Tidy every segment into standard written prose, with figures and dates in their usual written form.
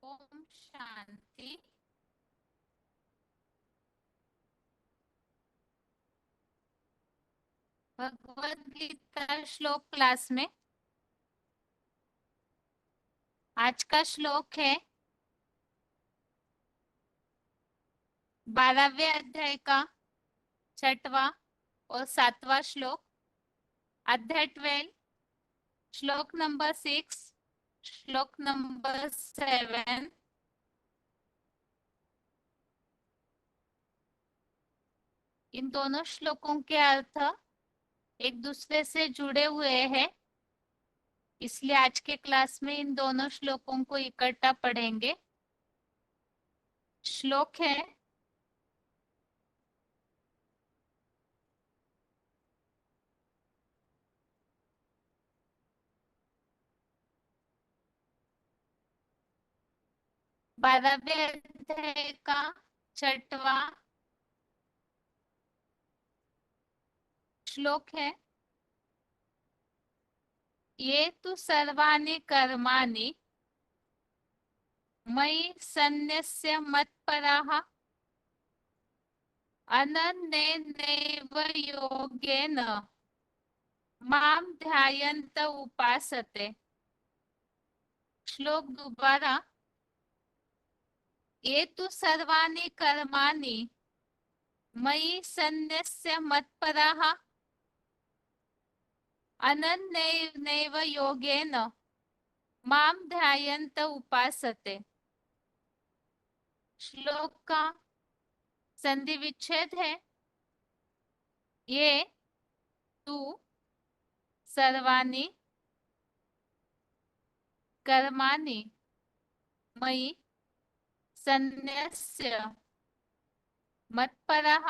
ओम शांति। भगवद गीता श्लोक क्लास में आज का श्लोक है 12वें अध्याय का 6वां और 7वां श्लोक। अध्याय 12 श्लोक नंबर 6, श्लोक नंबर 7। इन दोनों श्लोकों के अर्थ एक दूसरे से जुड़े हुए हैं, इसलिए आज के क्लास में इन दोनों श्लोकों को इकट्ठा पढ़ेंगे। श्लोक है बारहवें अध्याय का 6वां श्लोक है ये तु सर्वाणि कर्माणि मयि सन्न्यस्य मत्पराः अनन्येनैव योगेन मां ध्यायन्त उपासते। श्लोक दोबारा। ये तु सर्वाणि कर्माणि मयि सन्न्यस्य मत्पराः अनन्येनैव योगेन मां ध्यायन्त उपासते। श्लोक का संधि विच्छेद है ये तु सर्वाणि कर्माणि मयि सन्न्यस्य मत्परः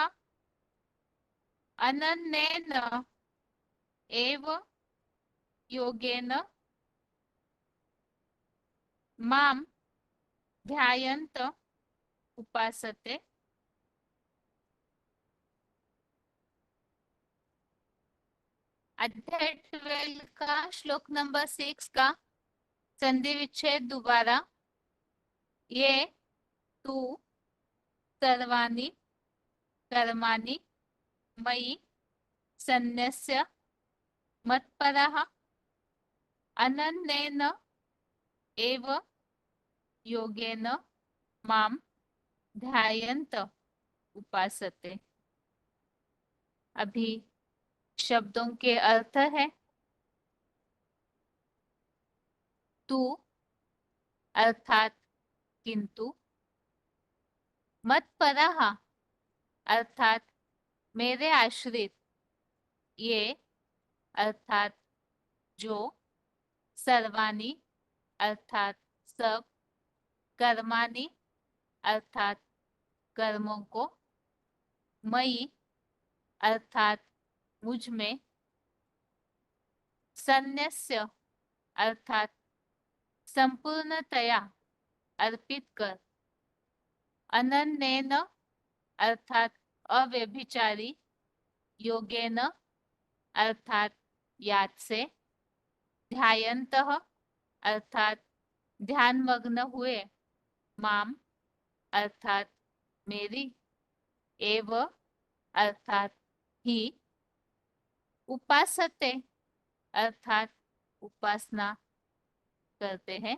अनन्येन एव योगेन मां ध्यायन्त उपासते। अध्याय 12 का श्लोक नंबर 6 का संधि विच्छेद दोबारा। ये तु सर्वाणि कर्माणि मयि सन्न्यस्य मत्परः अनन्येन एव योगेन मां ध्यायन्त उपासते। अभी शब्दों के अर्थ है तू अर्थात किंतु, मत्परः अर्थात मेरे आश्रित, ये अर्थात जो, सर्वाणि अर्थात सब, कर्माणि अर्थात कर्मों को, मयि अर्थात मुझ में, सन्न्यस्य अर्थात संपूर्णतया अर्पित कर, अनन्येन अर्थात अव्यभिचारी, योगेन अर्थात याद से, ध्यायन्तः अर्थात ध्यानमग्न हुए, माम अर्थात मेरी, एव अर्थात ही, उपासते अर्थात उपासना करते हैं।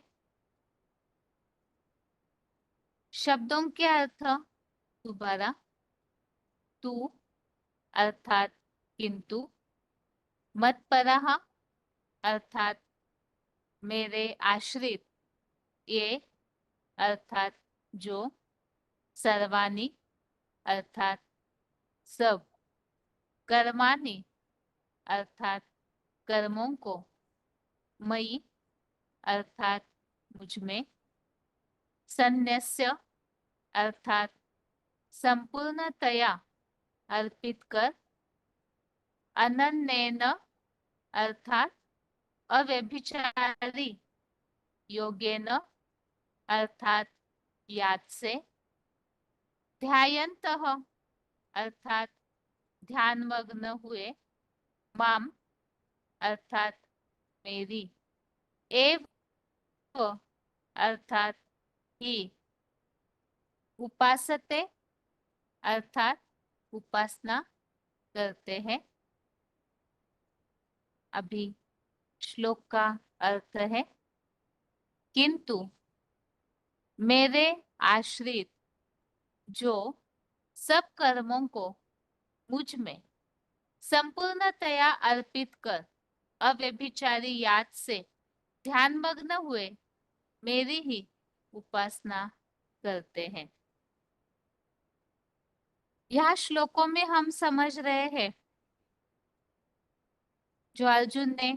शब्दों के अर्थ दोबारा। तू अर्थात किंतु, मत्परः अर्थात मेरे आश्रित, ये अर्थात जो, सर्वाणि अर्थात सब, कर्माणि अर्थात कर्मों को, मयि अर्थात मुझ में, सन्न्यस्य अर्थात संपूर्णतया अर्पित कर, अनन्येन अर्थात अव्यभिचारी, योगेन अर्थात याद से, ध्यायन्तः अर्थात ध्यानमग्न हुए, माम अर्थात मेरी, एव अर्थात ही उपासते अर्थात उपासना करते हैं। अभी श्लोक का अर्थ है, किंतु मेरे आश्रित जो सब कर्मों को मुझ में संपूर्णतया अर्पित कर अव्यभिचारी याद से ध्यान मग्न हुए मेरी ही उपासना करते हैं। यह श्लोकों में हम समझ रहे हैं, जो अर्जुन ने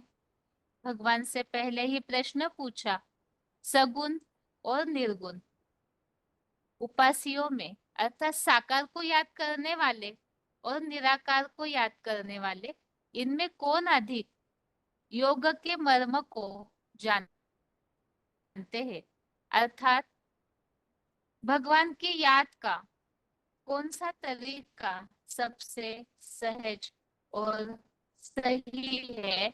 भगवान से पहले ही प्रश्न पूछा, सगुण और निर्गुण उपासियों में अर्थात साकार को याद करने वाले और निराकार को याद करने वाले, इनमें कौन अधिक योग के मर्म को जानते हैं, अर्थात भगवान की याद का कौन सा तरीका सबसे सहज और सही है।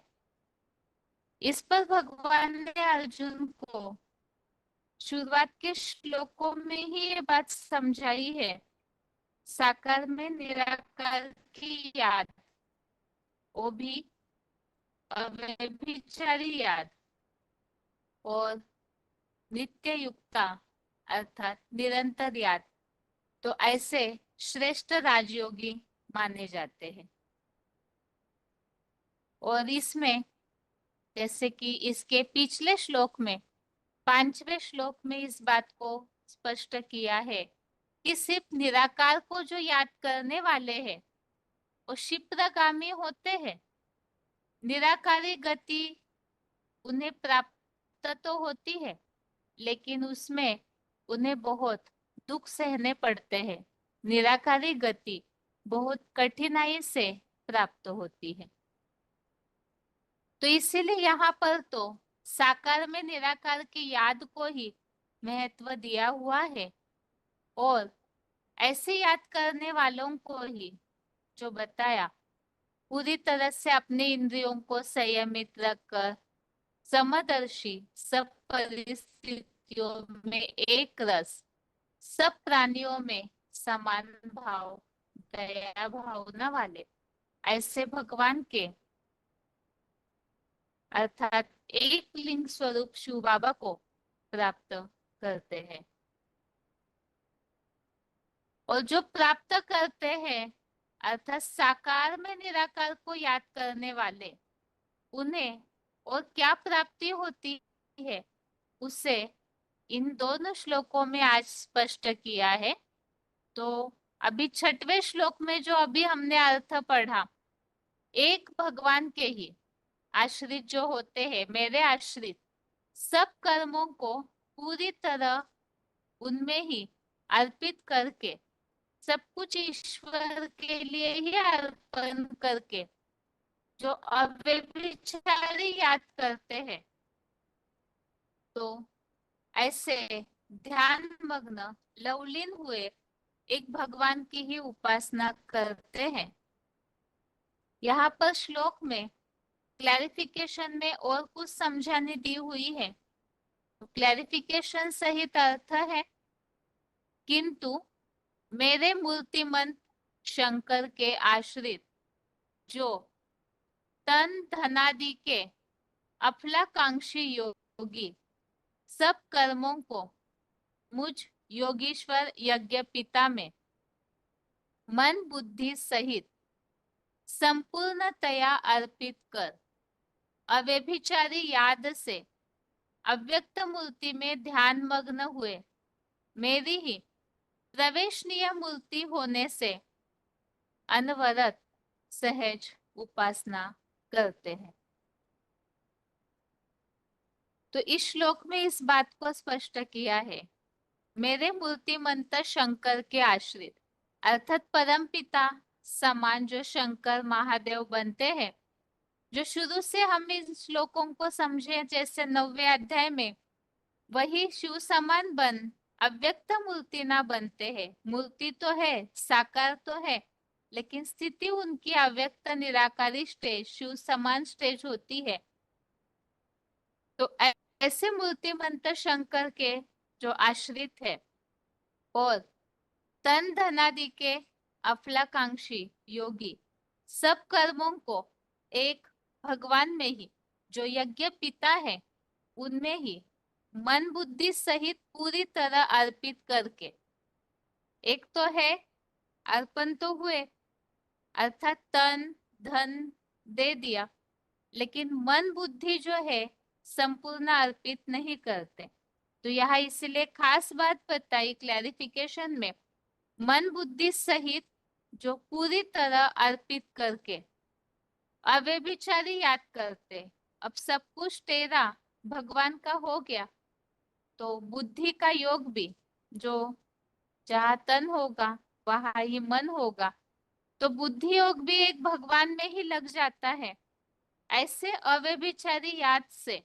इस पर भगवान ने अर्जुन को शुरुआत के श्लोकों में ही ये बात समझाई है। साकार में निराकार की याद, वो भी अव्यभिचारी याद, और नित्य युक्ता अर्थात निरंतर याद, तो ऐसे श्रेष्ठ राजयोगी माने जाते हैं। और इसमें जैसे कि इसके पिछले श्लोक में 5वें श्लोक में इस बात को स्पष्ट किया है कि सिर्फ निराकार को जो याद करने वाले हैं वो क्षिप्रगामी होते हैं। निराकारी गति उन्हें प्राप्त तो होती है, लेकिन उसमें उन्हें बहुत दुख सहने पड़ते हैं। निराकारी गति बहुत कठिनाई से प्राप्त होती है। तो इसीलिए यहाँ पर तो साकार में निराकार की याद को ही महत्व दिया हुआ है, और ऐसे याद करने वालों को ही जो बताया, पूरी तरह से अपने इंद्रियों को संयमित रखकर समदर्शी, सब परिस्थितियों में एक रस, सब प्राणियों में समान भाव, दया भावना वाले ऐसे भगवान के अर्थात एक लिंग स्वरूप शिव बाबा को प्राप्त करते हैं। और जो प्राप्त करते हैं अर्थात साकार में निराकार को याद करने वाले, उन्हें और क्या प्राप्ति होती है उसे इन दोनों श्लोकों में आज स्पष्ट किया है। तो अभी 6वें श्लोक में जो अभी हमने अर्थ पढ़ा, एक भगवान के ही आश्रित जो होते हैं, मेरे आश्रित सब कर्मों को पूरी तरह उनमें ही अर्पित करके, सब कुछ ईश्वर के लिए ही अर्पण करके जो अव्यभिचारी याद करते हैं, तो ऐसे ध्यान मग्न लवलीन हुए एक भगवान की ही उपासना करते हैं। यहाँ पर श्लोक में क्लैरिफिकेशन में और कुछ समझाने दी हुई है। क्लैरिफिकेशन सहित अर्थ है, किंतु मेरे मूर्तिमंत शंकर के आश्रित जो तन धनादि के अफलाकांक्षी योगी सब कर्मों को मुझ योगीश्वर यज्ञ पिता में मन बुद्धि सहित संपूर्णतया अर्पित कर अव्यभिचारी याद से अव्यक्त मूर्ति में ध्यान मग्न हुए मेरी ही प्रवेशनीय मूर्ति होने से अनवरत सहज उपासना करते हैं। तो इस श्लोक में इस बात को स्पष्ट किया है, मेरे मूर्तिमंत शंकर के आश्रित अर्थात परम पिता समान जो शंकर महादेव बनते हैं, जो शुरू से हम इन श्लोकों को समझे, जैसे 9वें अध्याय में वही शिव समान बन अव्यक्त मूर्ति ना बनते हैं। मूर्ति तो है, साकार तो है, लेकिन स्थिति उनकी अव्यक्त निराकारी स्टेज, शिव समान स्टेज होती है। तो ऐसे मूर्तिमंत शंकर के जो आश्रित है, और तन धनादि के अफलाकांक्षी योगी सब कर्मों को एक भगवान में ही, जो यज्ञ पिता है उनमें ही मन बुद्धि सहित पूरी तरह अर्पित करके, एक तो है अर्पण तो हुए अर्थात तन धन दे दिया, लेकिन मन बुद्धि जो है संपूर्ण अर्पित नहीं करते। तो यहाँ इसलिए खास बात बताई क्लैरिफिकेशन में, मन बुद्धि सहित जो पूरी तरह अर्पित करके अव्यभिचारी याद करते, अब सब कुछ तेरा भगवान का हो गया, तो बुद्धि का योग भी, जो जहाँ तन होगा वहां ही मन होगा, तो बुद्धि योग भी एक भगवान में ही लग जाता है। ऐसे अव्यभिचारी याद से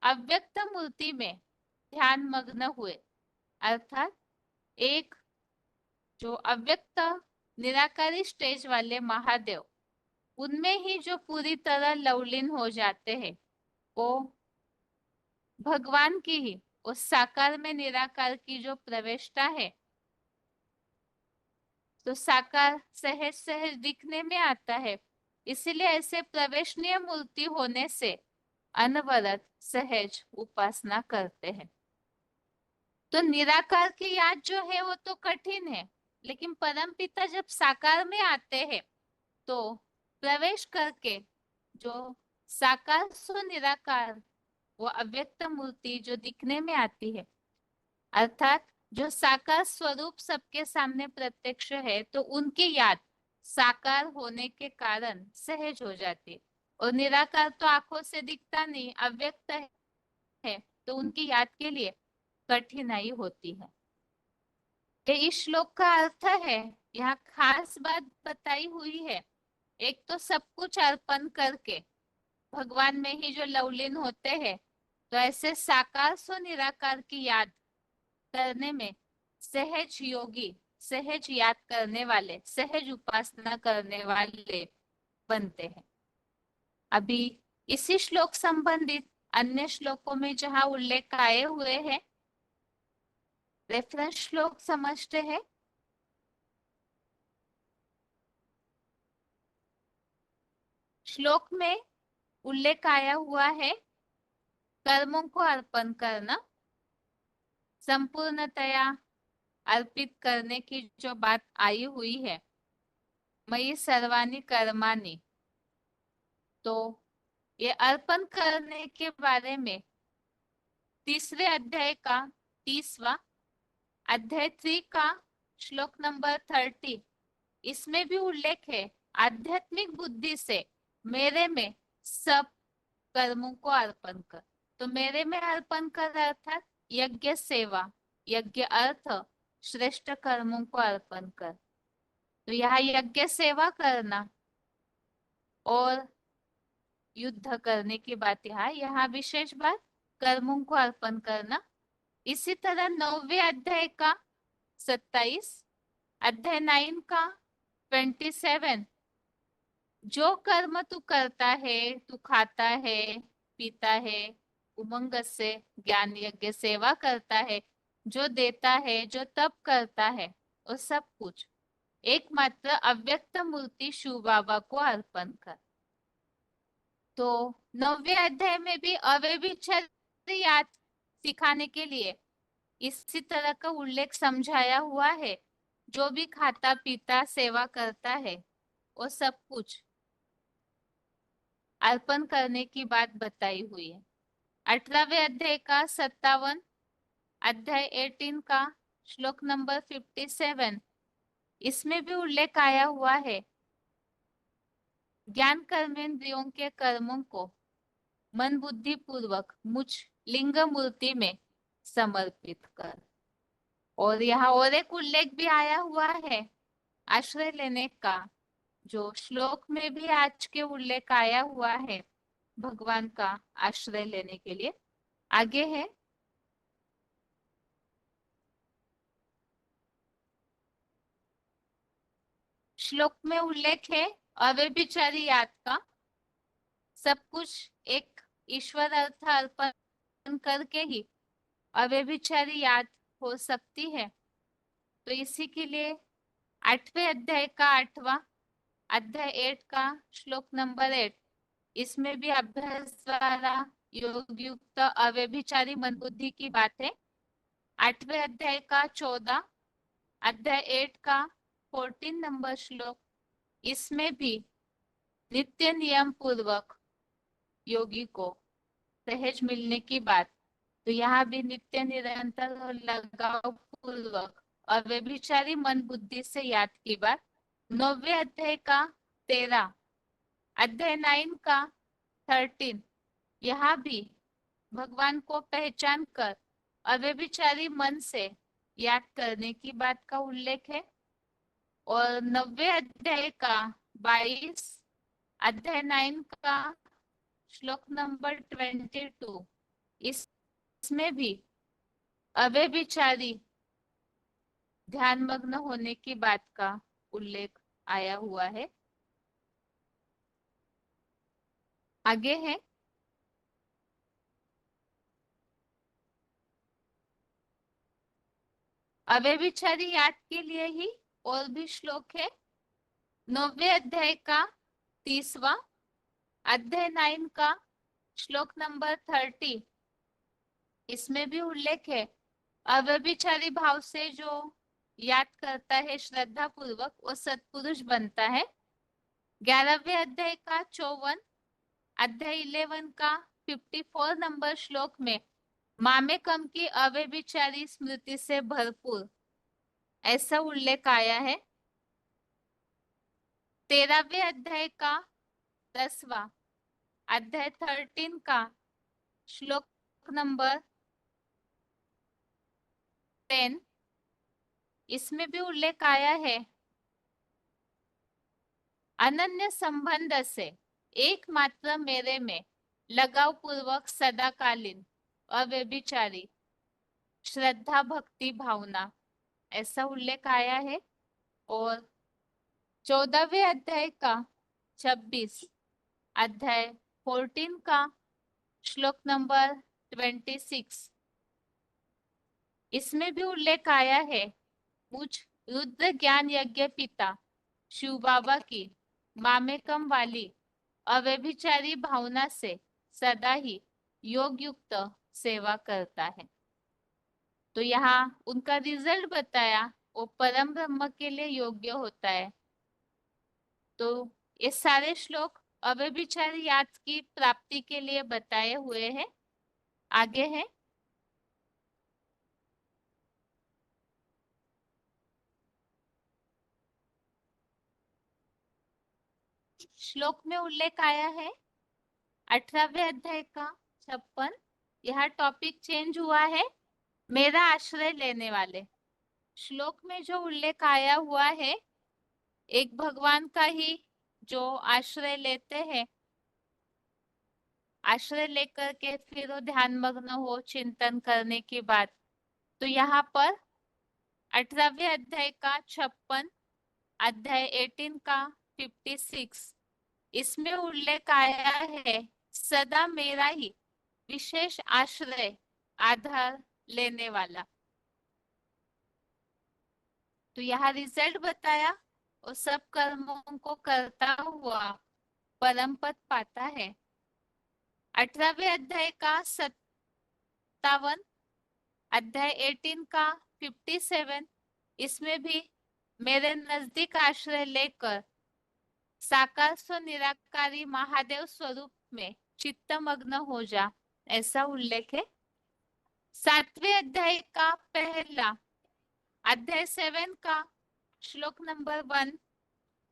अव्यक्त मूर्ति में ध्यान मग्न हुए, अर्थात एक जो अव्यक्त निराकारी स्टेज वाले महादेव, उनमें ही जो पूरी तरह लवलीन हो जाते हैं, वो भगवान की ही उस साकार में निराकार की जो प्रवेशता है, तो साकार सहज सहज दिखने में आता है। इसलिए ऐसे प्रवेशनीय मूर्ति होने से अनवरत सहज उपासना करते हैं। तो निराकार की याद जो है वो तो कठिन है, लेकिन परमपिता जब साकार में आते हैं तो प्रवेश करके जो साकार सो निराकार, वो अव्यक्त मूर्ति जो दिखने में आती है, अर्थात जो साकार स्वरूप सबके सामने प्रत्यक्ष है, तो उनकी याद साकार होने के कारण सहज हो जाती है। और निराकार तो आंखों से दिखता नहीं, अव्यक्त है, तो उनकी याद के लिए कठिनाई होती है। ये इस श्लोक का अर्थ है। यहाँ खास बात बताई हुई है, एक तो सब कुछ अर्पण करके भगवान में ही जो लवलीन होते हैं, तो ऐसे साकार सो निराकार की याद करने में सहज योगी, सहज याद करने वाले, सहज उपासना करने वाले बनते हैं। अभी इसी श्लोक संबंधित अन्य श्लोकों में जहाँ उल्लेख आए हुए हैं, रेफरेंस श्लोक समझते हैं। श्लोक में उल्लेख आया हुआ है कर्मों को अर्पण करना, संपूर्णतया अर्पित करने की जो बात आई हुई है, मयि सर्वाणि कर्माणि, तो ये अर्पण करने के बारे में तीसरे अध्याय का 30वां अध्याय 3 का श्लोक नंबर 30, इसमें भी उल्लेख है आध्यात्मिक बुद्धि से मेरे में सब कर्मों को अर्पण कर। तो मेरे में अर्पण कर अर्थात यज्ञ सेवा, यज्ञ अर्थ श्रेष्ठ कर्मों को अर्पण कर। तो यहाँ यज्ञ सेवा करना और युद्ध करने की बात, यहाँ विशेष बात कर्मों को अर्पण करना। इसी तरह 9वें अध्याय का 27, अध्याय 9 का 27, जो कर्म तू करता है, तू खाता है पीता है उमंग से, ज्ञान यज्ञ सेवा करता है, जो देता है, जो तप करता है, और सब कुछ एकमात्र अव्यक्त मूर्ति शिव बाबा को अर्पण कर। तो 9वें अध्याय में भी अव्यभिचार याद सिखाने के लिए इसी तरह का उल्लेख समझाया हुआ है। जो भी खाता पीता सेवा करता है, वो सब कुछ अर्पण करने की बात बताई हुई है। 18वें अध्याय का 57, अध्याय 18 का श्लोक नंबर 57, इसमें भी उल्लेख आया हुआ है ज्ञान कर्मेंद्रियों के कर्मों को मन बुद्धि पूर्वक मुझ लिंग मूर्ति में समर्पित कर। और यहाँ और एक उल्लेख भी आया हुआ है आश्रय लेने का, जो श्लोक में भी आज के उल्लेख आया हुआ है भगवान का आश्रय लेने के लिए। आगे है श्लोक में उल्लेख है अव्यभिचारी याद का, सब कुछ एक ईश्वर अर्थ अर्पण करके ही अव्यभिचारी याद हो सकती है। तो इसी के लिए 8वें अध्याय का 8वां अध्याय 8 का श्लोक नंबर 8, इसमें भी अभ्यास द्वारा योग युक्त अव्यभिचारी मन बुद्धि की बात है। 8वें अध्याय का 14 अध्याय 8 का 14 नंबर श्लोक, इसमें भी नित्य नियम पूर्वक योगी को सहज मिलने की बात। तो यहाँ भी नित्य निरंतर और लगाव पूर्वक अव्यभिचारी मन बुद्धि से याद की बात। 9वें अध्याय का 13 अध्याय 9 का 13, यहाँ भी भगवान को पहचान कर अव्यभिचारी मन से याद करने की बात का उल्लेख है। और 9वें अध्याय का 22 अध्याय 9 का श्लोक नंबर 22, इसमें भी अव्यभिचारी ध्यान मग्न होने की बात का उल्लेख आया हुआ है। आगे है अव्यभिचारी याद के लिए ही और भी श्लोक है। 9वें अध्याय का 30वां अध्याय 9 का श्लोक नंबर 30, इसमें भी उल्लेख है अव्यभिचारी भाव से जो याद करता है श्रद्धा पूर्वक वो सत्पुरुष बनता है। 11वें अध्याय का 54 अध्याय 11 का 54 नंबर श्लोक में मामेकम की अव्यभिचारी स्मृति से भरपूर ऐसा उल्लेख आया है। 13वें अध्याय का 10वां अध्याय 13 का श्लोक नंबर 10, इसमें भी उल्लेख आया है अनन्य संबंध से एकमात्र मेरे में लगाव पूर्वक सदाकालीन अव्यभिचारी श्रद्धा भक्ति भावना ऐसा उल्लेख आया है। और 14वें अध्याय का 26 अध्याय 14 का श्लोक नंबर 26, इसमें भी उल्लेख आया है मुझ रुद्र ज्ञान यज्ञ पिता शिव बाबा की मामेकम वाली अव्यभिचारी भावना से सदा ही योग युक्त सेवा करता है। तो यहाँ उनका रिजल्ट बताया वो परम ब्रह्म के लिए योग्य होता है। तो ये सारे श्लोक अव्यभिचारी याद की प्राप्ति के लिए बताए हुए हैं। आगे है श्लोक में उल्लेख आया है 18वें अध्याय का 56, यह टॉपिक चेंज हुआ है मेरा आश्रय लेने वाले। श्लोक में जो उल्लेख आया हुआ है एक भगवान का ही जो आश्रय लेते हैं, आश्रय लेकर के फिर वो ध्यान मग्न हो चिंतन करने की बात। तो यहाँ पर 18वें अध्याय का 56 अध्याय 18 का 56, इसमें उल्लेख आया है सदा मेरा ही विशेष आश्रय आधार लेने वाला। तो यहाँ रिजल्ट बताया और सब कर्मों को करता हुआ परम पद पाता है। 18वें अध्याय का 57 अध्याय 18 का 57, इसमें भी मेरे नजदीक आश्रय लेकर साकार स्व निराकारी महादेव स्वरूप में चित्तमग्न हो जा ऐसा उल्लेख है। 7वें अध्याय का पहला अध्याय 7 का श्लोक नंबर 1,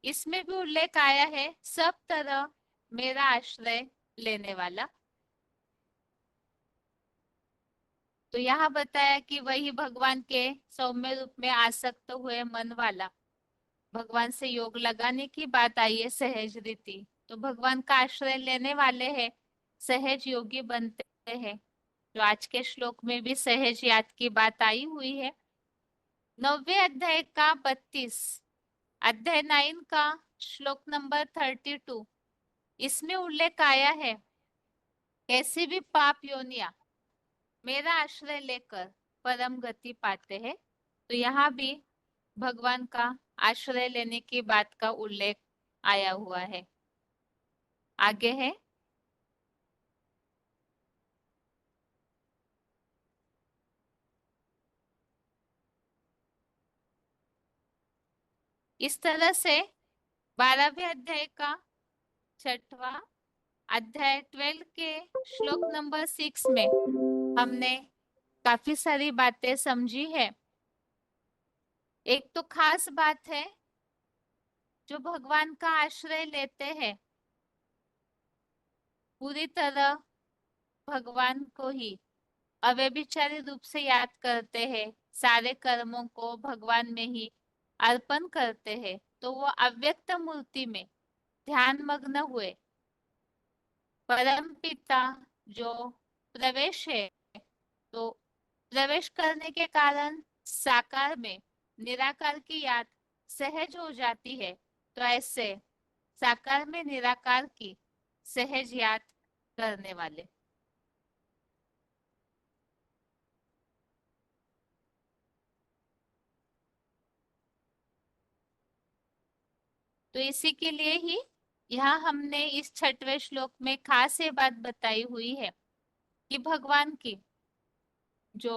इसमें भी उल्लेख आया है सब तरह मेरा आश्रय लेने वाला। तो यहाँ बताया कि वही भगवान के सौम्य रूप में आसक्त हुए मन वाला, भगवान से योग लगाने की बात आई है सहज रीति। तो भगवान का आश्रय लेने वाले हैं सहज योगी बनते हैं। जो आज के श्लोक में भी सहज याद की बात आई हुई है। 9वें अध्याय का 32 अध्याय 9 का श्लोक नंबर 32, इसमें उल्लेख आया है कैसी भी पाप योनिया मेरा आश्रय लेकर परम गति पाते हैं। तो यहाँ भी भगवान का आश्रय लेने की बात का उल्लेख आया हुआ है। आगे है, इस तरह से 12वें अध्याय का छठवा अध्याय 12 के श्लोक नंबर 6 में हमने काफी सारी बातें समझी है। एक तो खास बात है, जो भगवान का आश्रय लेते हैं पूरी तरह भगवान को ही अव्यभिचारी रूप से याद करते हैं, सारे कर्मों को भगवान में ही अर्पण करते हैं, तो वो अव्यक्त मूर्ति में ध्यान मग्न हुए परम पिता जो प्रवेश है, तो प्रवेश करने के कारण साकार में निराकार की याद सहज हो जाती है। तो ऐसे साकार में निराकार की सहज याद करने वाले। तो इसी के लिए ही यहाँ हमने इस छठवें श्लोक में खास ये बात बताई हुई है कि भगवान की जो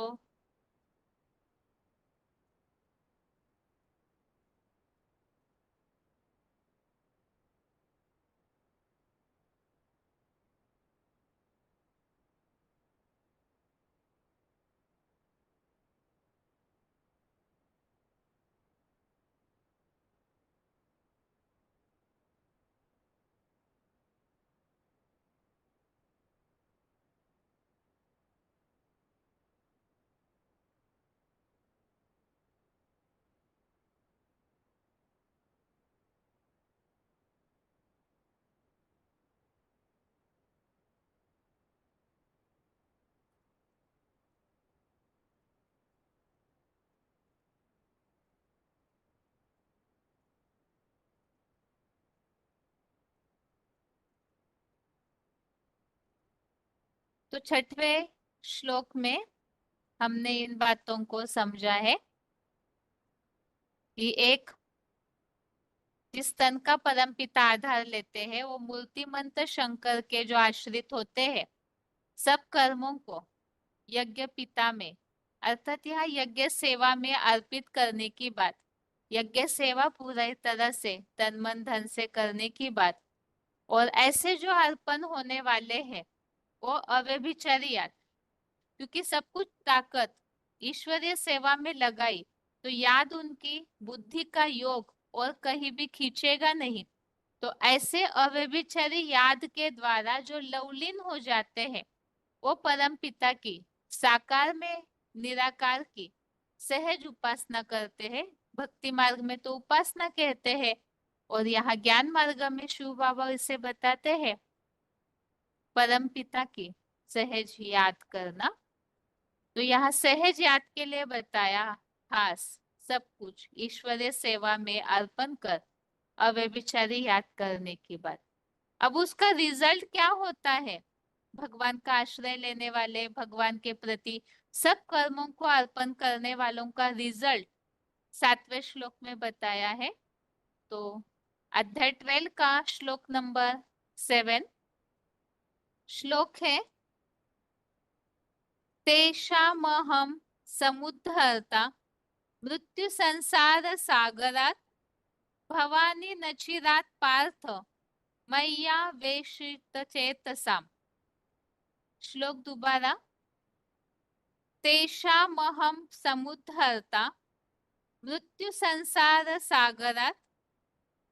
तो छठवें श्लोक में हमने इन बातों को समझा है कि एक जिस तन का परम पिता आधार लेते हैं वो मूर्तिमंत शंकर के जो आश्रित होते हैं, सब कर्मों को यज्ञ पिता में अर्थात यहाँ यज्ञ सेवा में अर्पित करने की बात, यज्ञ सेवा पूरी तरह से तन मन धन से करने की बात, और ऐसे जो अर्पण होने वाले हैं वो अव्यभिचारी याद, क्योंकि सब कुछ ताकत ईश्वरीय सेवा में लगाई तो याद उनकी बुद्धि का योग और कहीं भी खींचेगा नहीं। तो ऐसे अव्यभिचारी याद के द्वारा जो लवलीन हो जाते हैं वो परम पिता की साकार में निराकार की सहज उपासना करते हैं। भक्ति मार्ग में तो उपासना कहते हैं, और यहाँ ज्ञान मार्ग में शिव बाबा इसे बताते हैं परम पिता की सहज याद करना। तो यहाँ सहज याद के लिए बताया, खास सब कुछ ईश्वरीय सेवा में अर्पण कर अव्यभिचारी याद करने की बात। अब उसका रिजल्ट क्या होता है? भगवान का आश्रय लेने वाले भगवान के प्रति सब कर्मों को अर्पण करने वालों का रिजल्ट 7वें श्लोक में बताया है। तो अध्याय 12 का श्लोक नंबर 7 श्लोक है, तेषामहं समुद्धर्ता मृत्यु संसार सागरात भवानी नचिरात पार्थ मैया वेशित चेतसाम। श्लोक दोबारा, तेषामहं समुद्धर्ता मृत्यु संसार सागरात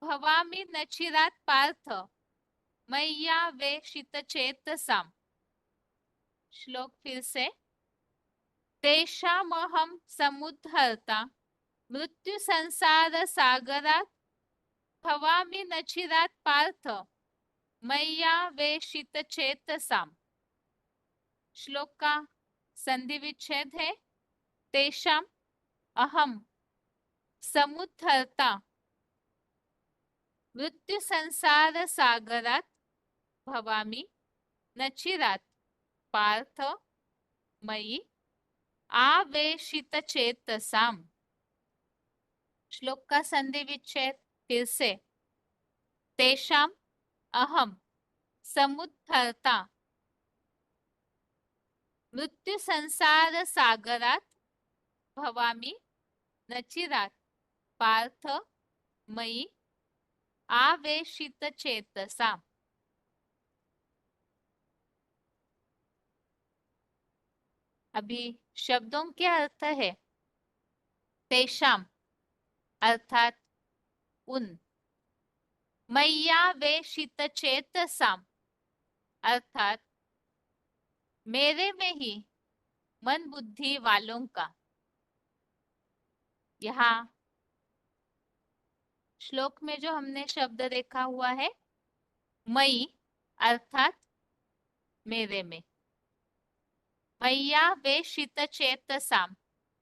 भवामी नचिरात पार्थ मैया वेशित चेतसाम। श्लोक फिर से, तेषामहं समुद्धर्ता मृत्यु संसार सागरात भवामी नचिरात पार्थ मैया वेशित चेतसाम। श्लोक का संधि विच्छेद है, तेषाम अहम समुद्धर्ता मृत्यु संसार सागरात भवामी नचिरात पार्थ मयि आवेशित चेतसाम। श्लोक का संधि विच्छेद फिर से। तेषाम अहम समुद्धर्ता मृत्यु संसार सागरात भवामि नचिरात पार्थ मयि आवेशित चेतसा। अभी शब्दों के अर्थ है। तेषाम अर्थात उन, मय्यावेशित चेतसाम अर्थात मेरे में ही मन बुद्धि वालों का। यहाँ श्लोक में जो हमने शब्द देखा हुआ है मई अर्थात मेरे में, मय्यावेशित चेतसाम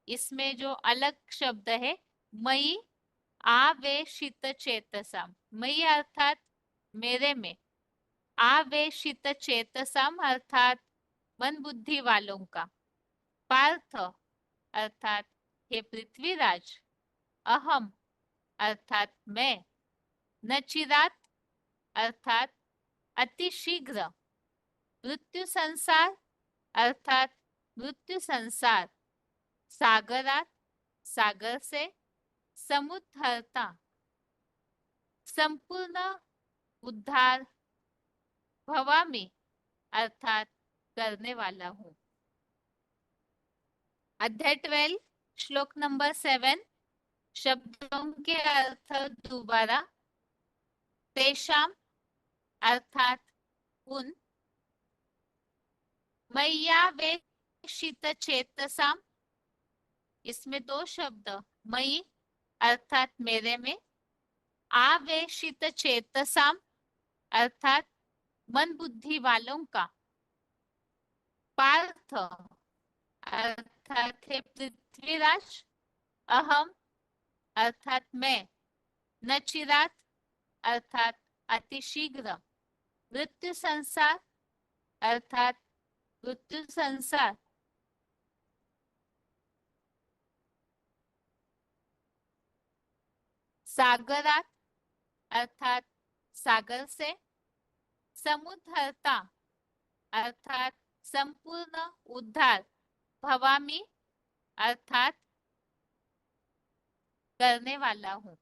इसमें जो अलग शब्द है मई आवेशित चेतसाम। मई अर्थात मेरे में, आवेशित चेतसाम अर्थात मन बुद्धि वालों का। पार्थ अर्थात हे पृथ्वीराज, अहम अर्थात मैं, नचिरात अर्थात अतिशीघ्र, मृत्यु संसार अर्थात मृत्यु संसार, सागरात सागर से, समुद्धरता संपूर्ण उद्धार, भवामि अर्थात करने वाला हूँ। अध्याय 12 श्लोक नंबर 7 शब्दों के अर्थ दोबारा। तेषाम अर्थात उन, मय्यावेशित चेतसाम इसमें दो शब्द, मयि अर्थात मेरे में, आवेशित चेतसाम अर्थात मन बुद्धि वालों का। पार्थ अर्थात है पृथ्वीराज, अहम अर्थात मैं, नचिरात अर्थात अतिशीघ्र, मृत्यु संसार अर्थात मृत्यु संसार, सागरात अर्थात सागर से, समुद्धरता अर्थात संपूर्ण उद्धार, भवामि अर्थात करने वाला हूँ।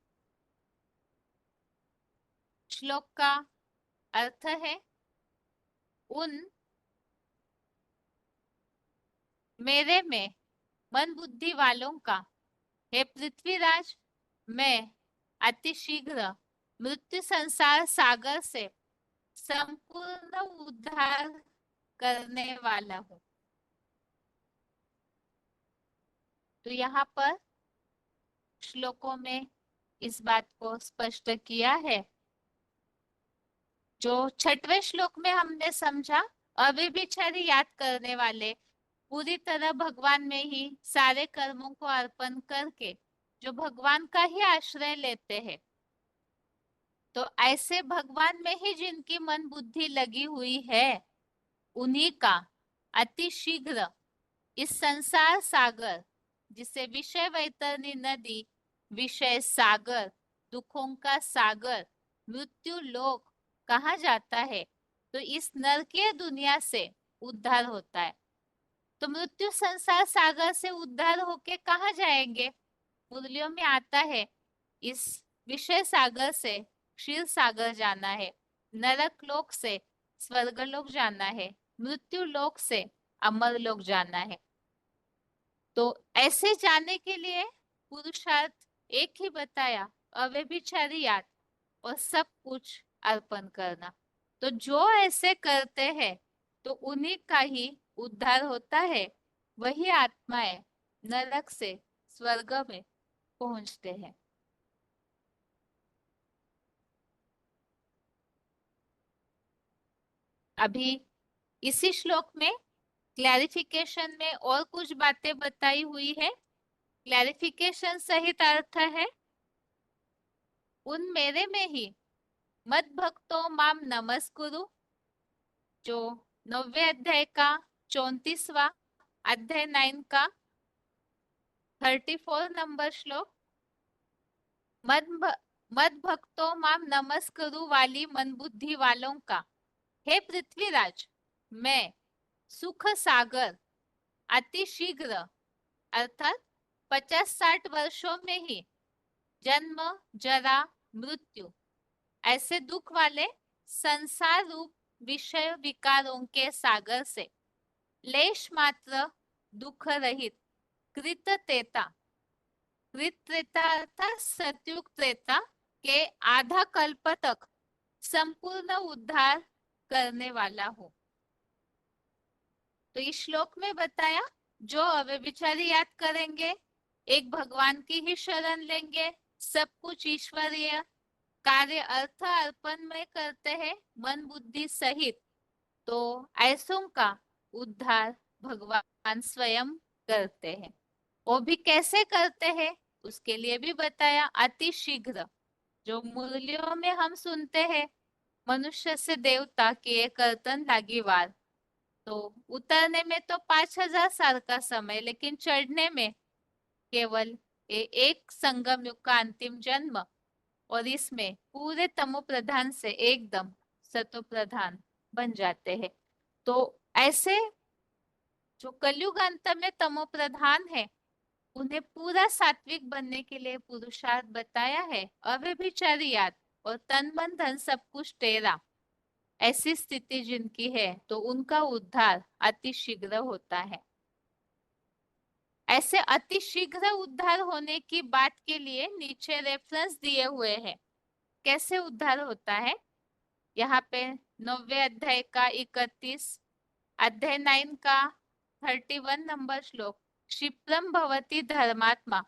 श्लोक का अर्थ है उन मेरे में मन बुद्धि वालों का, हे पृथ्वीराज मैं अतिशीघ्र मृत्यु संसार सागर से संपूर्ण उद्धार करने वाला हूँ। तो यहाँ पर श्लोकों में इस बात को स्पष्ट किया है। जो छठवें श्लोक में हमने समझा, अव्यभिचारी याद करने वाले पूरी तरह भगवान में ही सारे कर्मों को अर्पण करके जो भगवान का ही आश्रय लेते हैं, तो ऐसे भगवान में ही जिनकी मन बुद्धि लगी हुई है, उन्हीं का अति शीघ्र इस संसार सागर, जिसे विषय वैतरणी नदी, विषय सागर, दुखों का सागर, मृत्यु लोक कहा जाता है, तो इस नरकीय दुनिया से उद्धार होता है। तो मृत्यु संसार सागर से उद्धार होके कहाँ जाएंगे? मुरलियों में आता है इस विषय सागर से क्षीर सागर जाना है, नरक लोक से स्वर्ग लोक जाना है, मृत्यु लोक से अमर लोक जाना है। तो ऐसे जाने के लिए पुरुषार्थ एक ही बताया, अव्यभिचारी याद और सब कुछ अर्पण करना। तो जो ऐसे करते हैं तो उन्हीं का ही उद्धार होता है, वही आत्माएं नरक से स्वर्ग में पहुंचते हैं। अभी इसी श्लोक में क्लैरिफिकेशन में और कुछ बातें बताई हुई है। क्लैरिफिकेशन सहित अर्थ है उन मेरे में ही मद भक्तो माम नमस्कुरु, जो 9वें अध्याय का 34वां अध्याय 9 का 34 नंबर श्लोक। मद मद भक्तों माम नमस्करु वाली मन बुद्धि वालों का, हे पृथ्वीराज, मैं सुख सागर अति शीघ्र अर्थात 50-60 वर्षों में ही जन्म जरा मृत्यु ऐसे दुख वाले संसार रूप विषय विकारों के सागर से लेश मात्र दुख रहित कृत त्रेता, कृत त्रेता अर्थात सतयुग त्रेता के आधा कल्प तक संपूर्ण उद्धार करने वाला हूँ। तो इस श्लोक में बताया जो अव्यभिचारी याद करेंगे, एक भगवान की ही शरण लेंगे, सब कुछ ईश्वरीय कार्य अर्थ अर्पण में करते हैं मन बुद्धि सहित, तो ऐसों का उद्धार भगवान स्वयं करते हैं। वो भी कैसे करते हैं उसके लिए भी बताया, अति शीघ्र। जो मूल्यों में हम सुनते हैं मनुष्य से देवता किए कर्तन लागी वार, तो उतरने में तो 5000 साल का समय, लेकिन चढ़ने में केवल एक संगम युग का अंतिम जन्म, और इसमें पूरे तमो प्रधान से एकदम सतो प्रधान बन जाते हैं। तो ऐसे जो कलयुग अंत में तमो प्रधान है उन्हें पूरा सात्विक बनने के लिए पुरुषार्थ बताया है, अव्यभिचारी याद और तन मन धन सब कुछ तेरा, ऐसी स्थिति जिनकी है तो उनका उद्धार अति शीघ्र होता है। ऐसे अति शीघ्र उद्धार होने की बात के लिए नीचे रेफरेंस दिए हुए हैं, कैसे उद्धार होता है। यहाँ पे 9वें अध्याय का 31, अध्याय 9 का 31 नंबर श्लोक। क्षिप्रम भवति धर्मात्मा,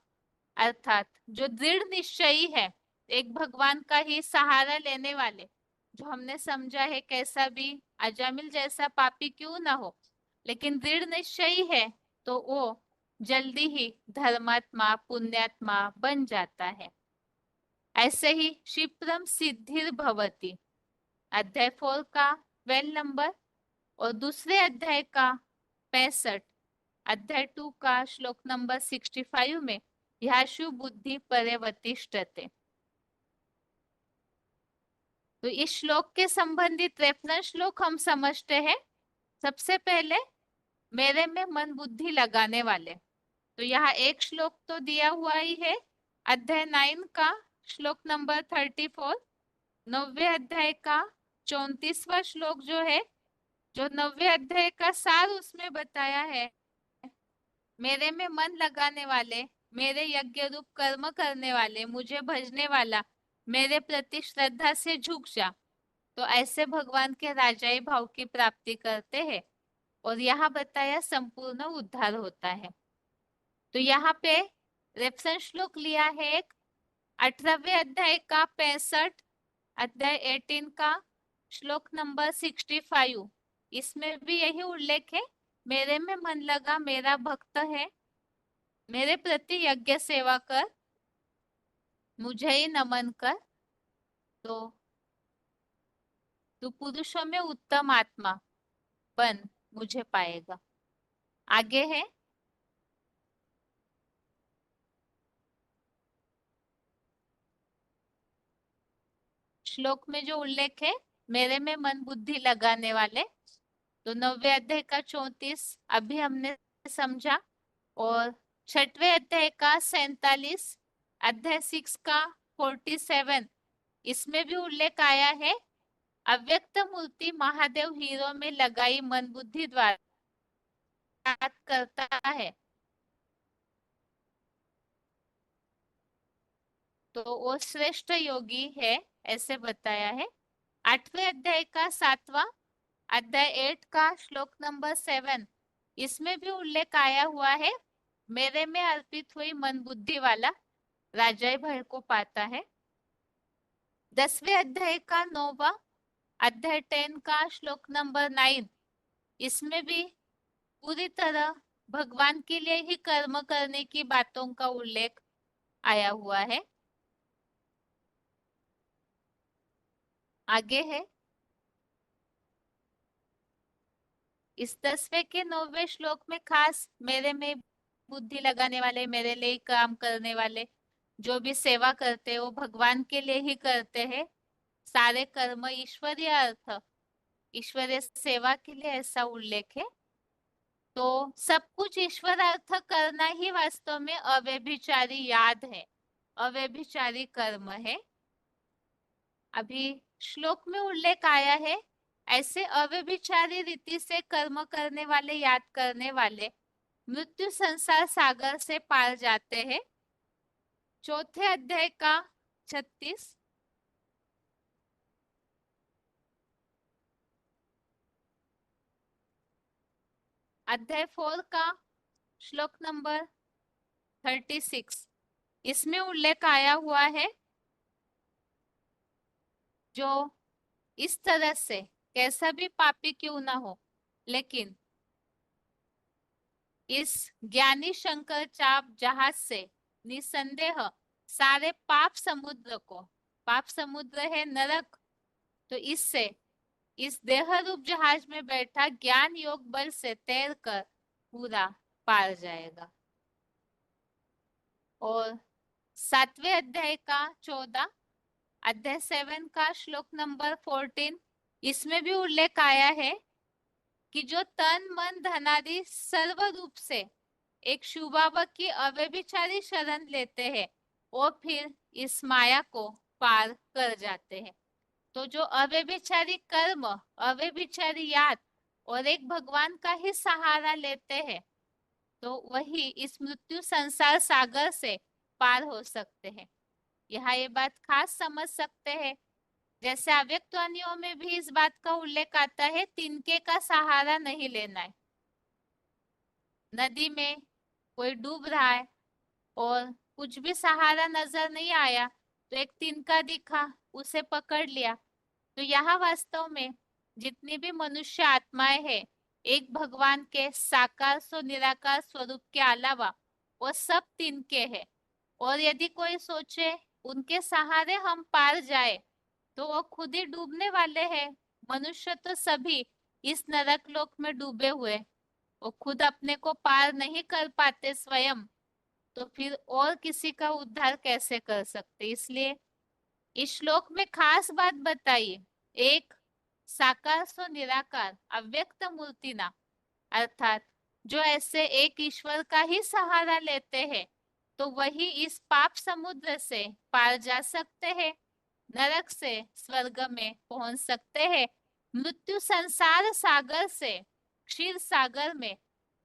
अर्थात जो दृढ़ निश्चयी है, एक भगवान का ही सहारा लेने वाले, जो हमने समझा है कैसा भी अजामिल जैसा पापी क्यों ना हो, लेकिन दृढ़ निश्चयी है तो वो जल्दी ही धर्मात्मा पुण्यात्मा बन जाता है। ऐसे ही क्षिप्रम सिद्धिर भवति, अध्याय 4 का 12 नंबर, और दूसरे अध्याय का 65, अध्याय 2 का श्लोक नंबर 65 में ह्याशु बुद्धि पर्यवतिष्ठते। तो इस श्लोक के संबंधित रेफरेंस श्लोक हम समझते हैं। सबसे पहले मेरे में मन बुद्धि लगाने वाले, तो यहाँ एक श्लोक तो दिया हुआ ही है, अध्याय 9 का श्लोक नंबर 34, 9वें अध्याय का 34वां श्लोक जो है, जो 9वें अध्याय का सार उसमें बताया है, मेरे में मन लगाने वाले, मेरे यज्ञ रूप कर्म करने वाले, मुझे भजने वाला, मेरे प्रति श्रद्धा से झुक जा, तो ऐसे भगवान के राजाई भाव की प्राप्ति करते हैं और यहाँ बताया संपूर्ण उद्धार होता है। तो यहाँ पे रेफरेंस श्लोक लिया है एक 18वें अध्याय का 65, अध्याय 18 का श्लोक नंबर 65, इसमें भी यही उल्लेख है, मेरे में मन लगा, मेरा भक्त है, मेरे प्रति यज्ञ सेवा कर, मुझे ही नमन कर, तो तू पुरुषों में उत्तम आत्मा बन मुझे पाएगा। आगे है श्लोक में जो उल्लेख है, मेरे में मन बुद्धि लगाने वाले, तो 9वें अध्याय का 34 अभी हमने समझा, और 6वें अध्याय का 47, अध्याय 6 का 47, इसमें भी उल्लेख आया है, अव्यक्त मूर्ति महादेव हीरो में लगाई मन बुद्धि द्वारा करता है, तो वो श्रेष्ठ योगी है, ऐसे बताया है। 8वें अध्याय का 7वां, अध्याय 8 का श्लोक नंबर 7, इसमें भी उल्लेख आया हुआ है, मेरे में अर्पित हुई मन बुद्धि वाला राजाई भय को पाता है। 10वें अध्याय का 9वां, अध्याय 10 का श्लोक नंबर 9, इसमें भी पूरी तरह भगवान के लिए ही कर्म करने की बातों का उल्लेख आया हुआ है। आगे है इस 10वें के 9वें श्लोक में खास मेरे में बुद्धि लगाने वाले, मेरे लिए ही काम करने वाले, जो भी सेवा करते हैं वो भगवान के लिए ही करते हैं। सारे कर्म ईश्वरीय अर्थ, ईश्वरीय सेवा के लिए ऐसा उल्लेख है। तो सब कुछ ईश्वर अर्थ करना ही वास्तव में अव्यभिचारी याद है, अव्यभिचारी कर्म है। अभी श्लोक में उल्लेख आया है, ऐसे अव्यभिचारी रीति से कर्म करने वाले, याद करने वाले मृत्यु संसार सागर से पार जाते हैं। चौथे अध्याय का 36, अध्याय 4 का श्लोक नंबर 36, इसमें उल्लेख आया हुआ है, जो इस तरह से कैसा भी पापी क्यों ना हो, लेकिन इस ज्ञानी शंकर चाप जहाज से निसंदेह सारे पाप समुद्र को, पाप समुद्र है नरक, तो इससे इस देह रूप जहाज में बैठा ज्ञान योग बल से तैर कर पूरा पार जाएगा। और 7वें अध्याय का 14, अध्याय 7 का श्लोक नंबर 14, इसमें भी उल्लेख आया है कि जो तन मन धनादि सर्व रूप से एक शुभावक की अव्यभिचारी शरण लेते हैं और फिर इस माया को पार कर जाते हैं। तो जो अव्यभिचारी कर्म, अव्यभिचारी याद और एक भगवान का ही सहारा लेते हैं, तो वही इस मृत्यु संसार सागर से पार हो सकते हैं। यहाँ ये बात खास समझ सकते हैं, जैसे अव्यक्त वाणियों में भी इस बात का उल्लेख आता है, तिनके का सहारा नहीं लेना है। नदी में कोई डूब रहा है और कुछ भी सहारा नजर नहीं आया, तो एक तिनका दिखा, उसे पकड़ लिया। तो यहाँ वास्तव में जितनी भी मनुष्य आत्माएं हैं, एक भगवान के साकार सो निराकार स्वरूप के अलावा वो सब तिनके हैं। और यदि कोई सोचे उनके सहारे हम पार जाए, तो वो खुद ही डूबने वाले हैं। मनुष्य तो सभी इस नरक लोक में डूबे हुए, वो खुद अपने को पार नहीं कर पाते स्वयं, तो फिर और किसी का उद्धार कैसे कर सकते। इसलिए इस श्लोक में खास बात बताइए, एक साकार सो निराकार अव्यक्त मूर्ति ना, अर्थात जो ऐसे एक ईश्वर का ही सहारा लेते हैं, तो वही इस पाप समुद्र से पार जा सकते हैं, नरक से स्वर्ग में पहुंच सकते हैं, मृत्यु संसार सागर से क्षीर सागर में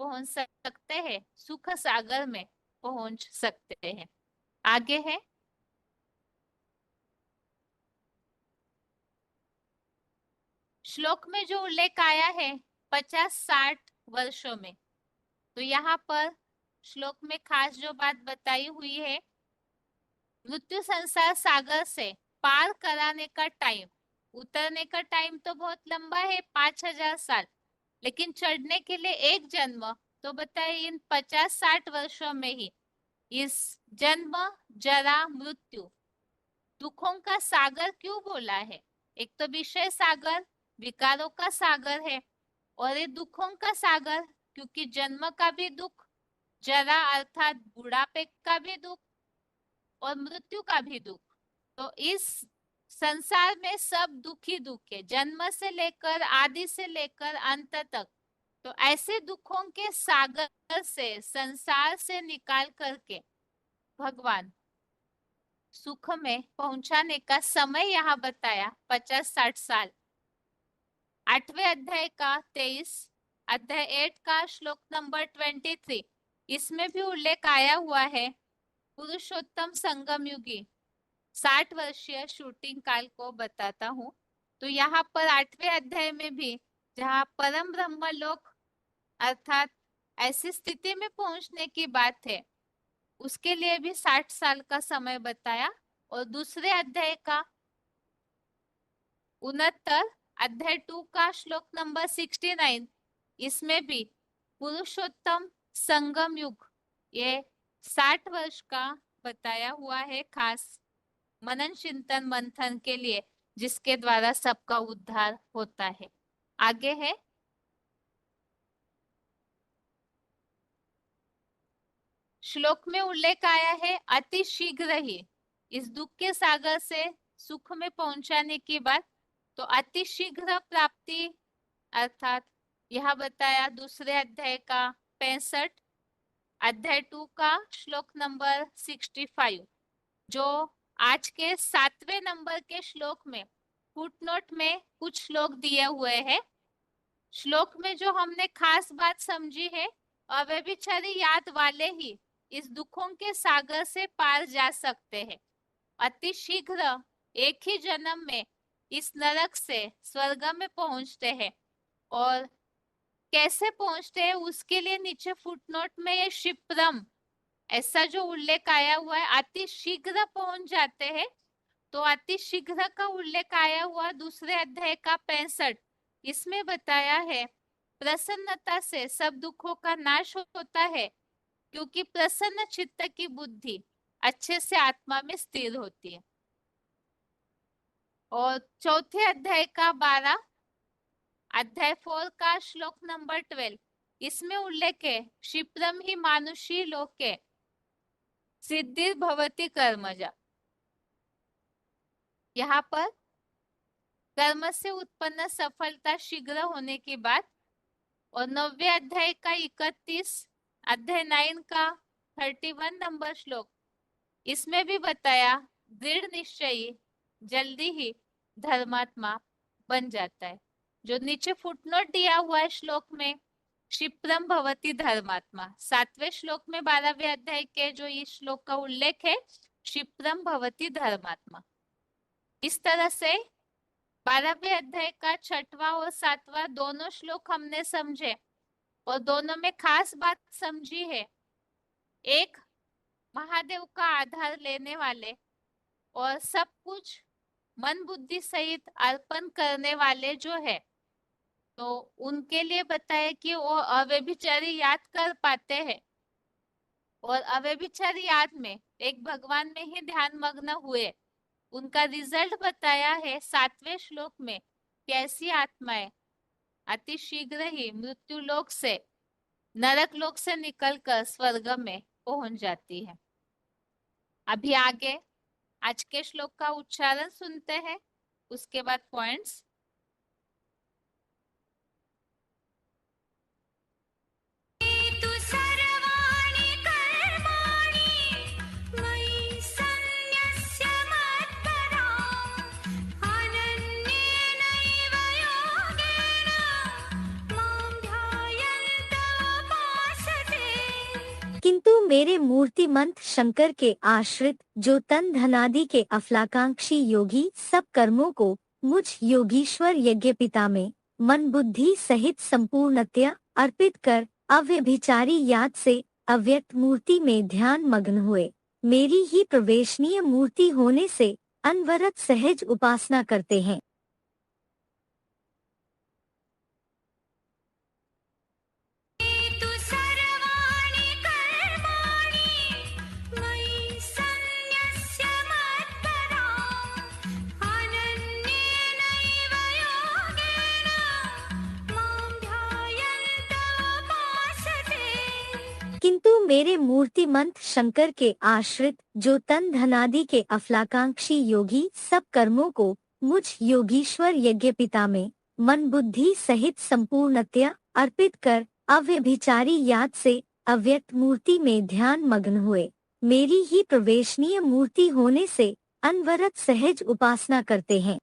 पहुंच सकते हैं, सुख सागर में पहुंच सकते हैं। आगे है, श्लोक में जो उल्लेख आया है 50-60 वर्षों में, तो यहाँ पर श्लोक में खास जो बात बताई हुई है, मृत्यु संसार सागर से पार कराने का टाइम, उतरने का टाइम तो बहुत लंबा है 5000 साल, लेकिन चढ़ने के लिए एक जन्म, तो बताए इन 50-60 वर्षों में ही इस जन्म जरा मृत्यु दुखों का सागर क्यों बोला है। एक तो विषय सागर विकारों का सागर है, और ये दुखों का सागर क्योंकि जन्म का भी दुख, जरा अर्थात बुढ़ापे का भी दुख, और मृत्यु का भी दुख। तो इस संसार में सब दुख ही दुख है, जन्म से लेकर आदि से लेकर अंत तक। तो ऐसे दुखों के सागर से, संसार से निकाल करके भगवान सुख में पहुंचाने का समय यहाँ बताया 50-60 साल। 8वें अध्याय का 23, अध्याय 8 का श्लोक नंबर 23, इसमें भी उल्लेख आया हुआ है, पुरुषोत्तम संगम युगी 60 वर्षीय शूटिंग काल को बताता हूँ। तो यहाँ पर 8वें अध्याय में भी जहाँ परम ब्रह्म लोक अर्थात ऐसी स्थिति में पहुंचने की बात है, उसके लिए भी 60 साल का समय बताया। और दूसरे अध्याय का 69, अध्याय 2 का श्लोक नंबर 69, इसमें भी पुरुषोत्तम संगम युग ये 60 वर्ष का बताया हुआ है, खास मनन चिंतन मंथन के लिए, जिसके द्वारा सबका उद्धार होता है। आगे है, श्लोक में उल्लेख आया है अति शीघ्र ही इस दुख के सागर से सुख में पहुंचाने की बात, तो अति शीघ्र प्राप्ति अर्थात यह बताया दूसरे अध्याय का 65 अध्याय 2 का श्लोक नंबर 65, जो आज के 7वें नंबर के श्लोक में फुटनोट में कुछ श्लोक दिए हुए हैं। श्लोक में जो हमने खास बात समझी है, अव्यभिचारी याद वाले ही इस दुखों के सागर से पार जा सकते हैं। अति शीघ्र एक ही जन्म में इस नरक से स्वर्ग में पहुंचते हैं, और कैसे पहुंचते हैं उसके लिए नीचे फुटनोट में ये क्षिप्रम ऐसा जो उल्लेख आया हुआ है, अति शीघ्र पहुंच जाते हैं। तो अति शीघ्र का उल्लेख आया हुआ दूसरे अध्याय का 65, इसमें बताया है प्रसन्नता से सब दुखों का नाश होता है, क्योंकि प्रसन्न चित्त की बुद्धि अच्छे से आत्मा में स्थिर होती है। और चौथे अध्याय का 12 अध्याय 4 का श्लोक नंबर 12, इसमें उल्लेख है क्षिप्रम ही मानुषी लोके सिद्धि भवति कर्मजा। यहाँ पर कर्म से उत्पन्न सफलता शीघ्र होने की बात। और 9वें अध्याय का 31 अध्याय 9 का 31 नंबर श्लोक, इसमें भी बताया दृढ़ निश्चयी जल्दी ही धर्मात्मा बन जाता है। जो नीचे फुटनोट दिया हुआ है श्लोक में, क्षिप्रम भवति धर्मात्मा, 7वें श्लोक में 12वें अध्याय के जो इस श्लोक का उल्लेख है, क्षिप्रम भवति धर्मात्मा। इस तरह से 12वें अध्याय का 6वां और 7वां दोनों श्लोक हमने समझे, और दोनों में खास बात समझी है। एक, महादेव का आधार लेने वाले और सब कुछ मन बुद्धि सहित अर्पण करने वाले जो है, तो उनके लिए बताया कि वो अव्यभिचारी याद कर पाते हैं, और अव्यभिचारी याद में एक भगवान में ही ध्यान मग्न हुए। उनका रिजल्ट बताया है 7वें श्लोक में, कैसी आत्माएं अति शीघ्र ही मृत्यु लोक से, नरक लोक से निकलकर स्वर्ग में पहुंच जाती है। अभी आगे आज के श्लोक का उच्चारण सुनते हैं, उसके बाद पॉइंट्स। किंतु मेरे मूर्तिमंत शंकर के आश्रित जो तन धनादि के अफलाकांक्षी योगी सब कर्मों को मुझ योगीश्वर यज्ञपिता में मन बुद्धि सहित संपूर्णतया अर्पित कर अव्यभिचारी याद से अव्यक्त मूर्ति में ध्यान मग्न हुए, मेरी ही प्रवेशनीय मूर्ति होने से अनवरत सहज उपासना करते हैं। किंतु मेरे मूर्तिमंत शंकर के आश्रित जो तन धनादि के अफलाकांक्षी योगी सब कर्मों को मुझ योगीश्वर यज्ञपिता में मन बुद्धि सहित संपूर्णतया अर्पित कर अव्यभिचारी याद से अव्यक्त मूर्ति में ध्यान मग्न हुए, मेरी ही प्रवेशनीय मूर्ति होने से अनवरत सहज उपासना करते हैं।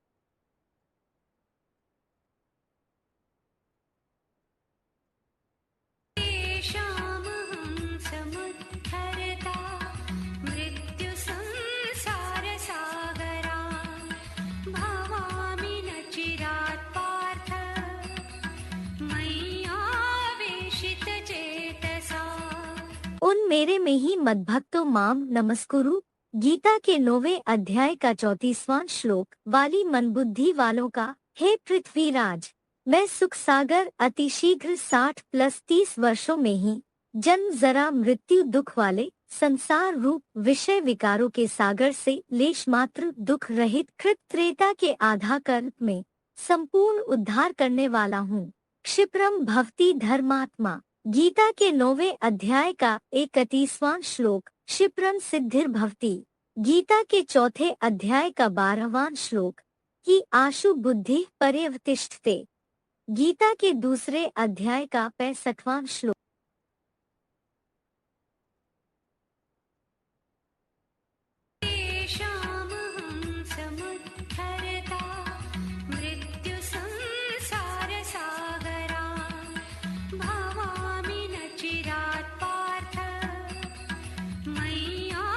उन मेरे में ही मद्भक्तो माम नमस्कुरु, गीता के 9वें अध्याय का 34वां श्लोक वाली मनबुद्धि वालों का, हे पृथ्वीराज, मैं सुख सागर अतिशीघ्र 60+30 वर्षों में ही जन्म जरा मृत्यु दुख वाले संसार रूप विषय विकारों के सागर से लेश मात्र दुख रहित कृत त्रेता के आधा कल्प में संपूर्ण उद्धार करने वाला हूँ। क्षिप्रम भवति धर्मात्मा, गीता के 9वें अध्याय का 31वां श्लोक क्षिप्रं सिद्धिर्भवति। गीता के चौथे अध्याय का 12वां श्लोक कि आशु बुद्धि पर्यवतिष्ठते। गीता के दूसरे अध्याय का 65वां श्लोक तेषामहं समुद्धरता मृत्युसंसारसागरात् भवामि न चिरात् पार्थ मय्यावेशितचेतसा।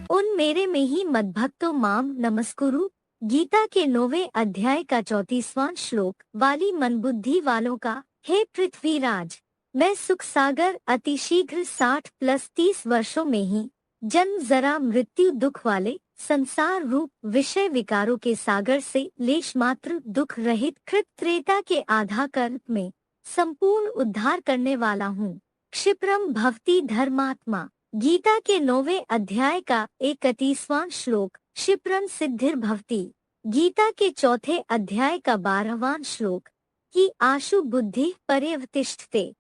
उन मेरे में ही मद्भक्तो माम नमस्कुरु। गीता के 9वें अध्याय का 34वां श्लोक वाली मनबुद्धि वालों का, हे पृथ्वीराज, मैं सुख सागर अतिशीघ्र 60+30 वर्षों में ही जन्म जरा मृत्यु दुख वाले संसार रूप विषय विकारों के सागर से लेश मात्र दुख रहित कृत त्रेता के आधा कल्प में संपूर्ण उद्धार करने वाला हूँ। क्षिप्रम भवति धर्मात्मा। गीता के 9वें अध्याय का 31वां श्लोक क्षिप्रं सिद्धिर्भवति। गीता के चौथे अध्याय का 12वां श्लोक कि आशु बुद्धि पर्यवतिष्ठते।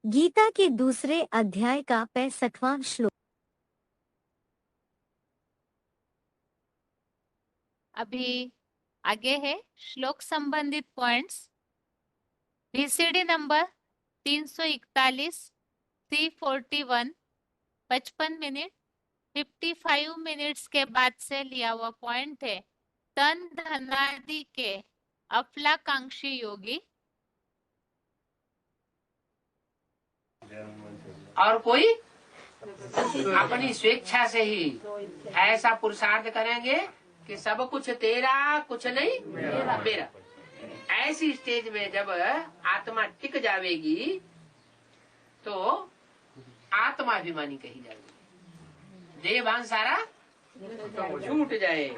गीता के दूसरे अध्याय का 65वां श्लोक। अभी आगे है श्लोक संबंधित points. VCD number 341, 341, 55 minute 55 minutes के बाद से लिया हुआ पॉइंट है। तन धनादि के अफलाकांक्षी योगी और कोई अपनी स्वेच्छा से ही ऐसा पुरुषार्थ करेंगे कि सब कुछ तेरा कुछ नहीं मेरा। ऐसी स्टेज में जब आत्मा टिक जाएगी तो आत्माभिमानी कही जाएगी। देह भान सारा छूट जाए,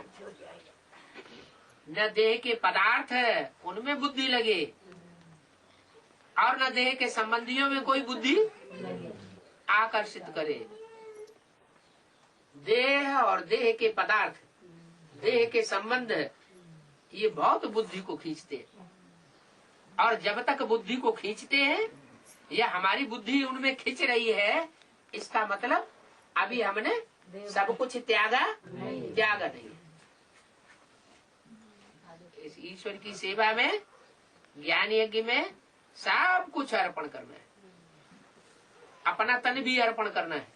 न देह के पदार्थ उनमें बुद्धि लगे और न देह के संबंधियों में कोई बुद्धि आकर्षित करे। देह और देह के पदार्थ, देह के संबंध ये बहुत बुद्धि को खींचते हैं, और जब तक बुद्धि को खींचते हैं या हमारी बुद्धि उनमें खींच रही है, इसका मतलब अभी हमने सब कुछ त्यागा नहीं। इस ईश्वर की सेवा में, ज्ञान यज्ञ में सब कुछ अर्पण करना है, अपना तन भी अर्पण करना है।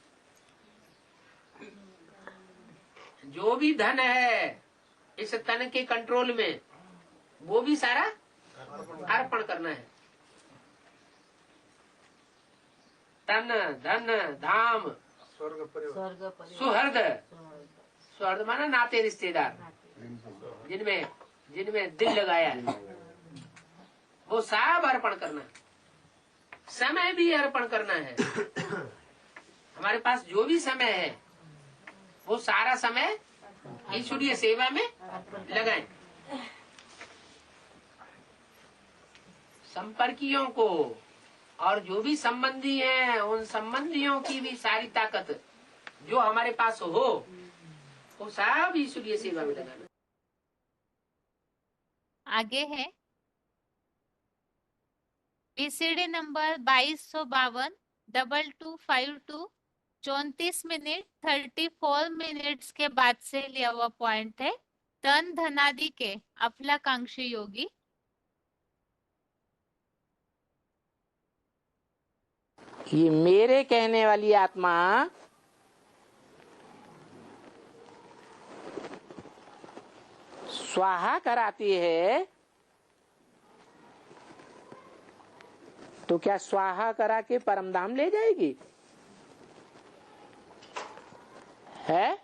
जो भी धन है इस तन के कंट्रोल में, वो भी सारा अर्पण करना है। तन धन धाम सुहृद, सुहृद माना नाते रिश्तेदार, जिनमें दिल लगाया है, वो सब अर्पण करना है। समय भी अर्पण करना है। हमारे पास जो भी समय है वो सारा समय ईश्वरीय सेवा में लगाएं। संपर्कियों को और जो भी संबंधी हैं, उन संबंधियों की भी सारी ताकत जो हमारे पास हो, वो सब ईश्वरीय सेवा में लगाना। आगे है VCD नंबर 2252, 2252, 34 मिनट 34 मिनट्स के बाद से लिया हुआ पॉइंट है। तन धनादि के अफलाकांक्षी योगी ये मेरे कहने वाली आत्मा स्वाहा कराती है, तो क्या स्वाहा करा के परमधाम ले जाएगी? है?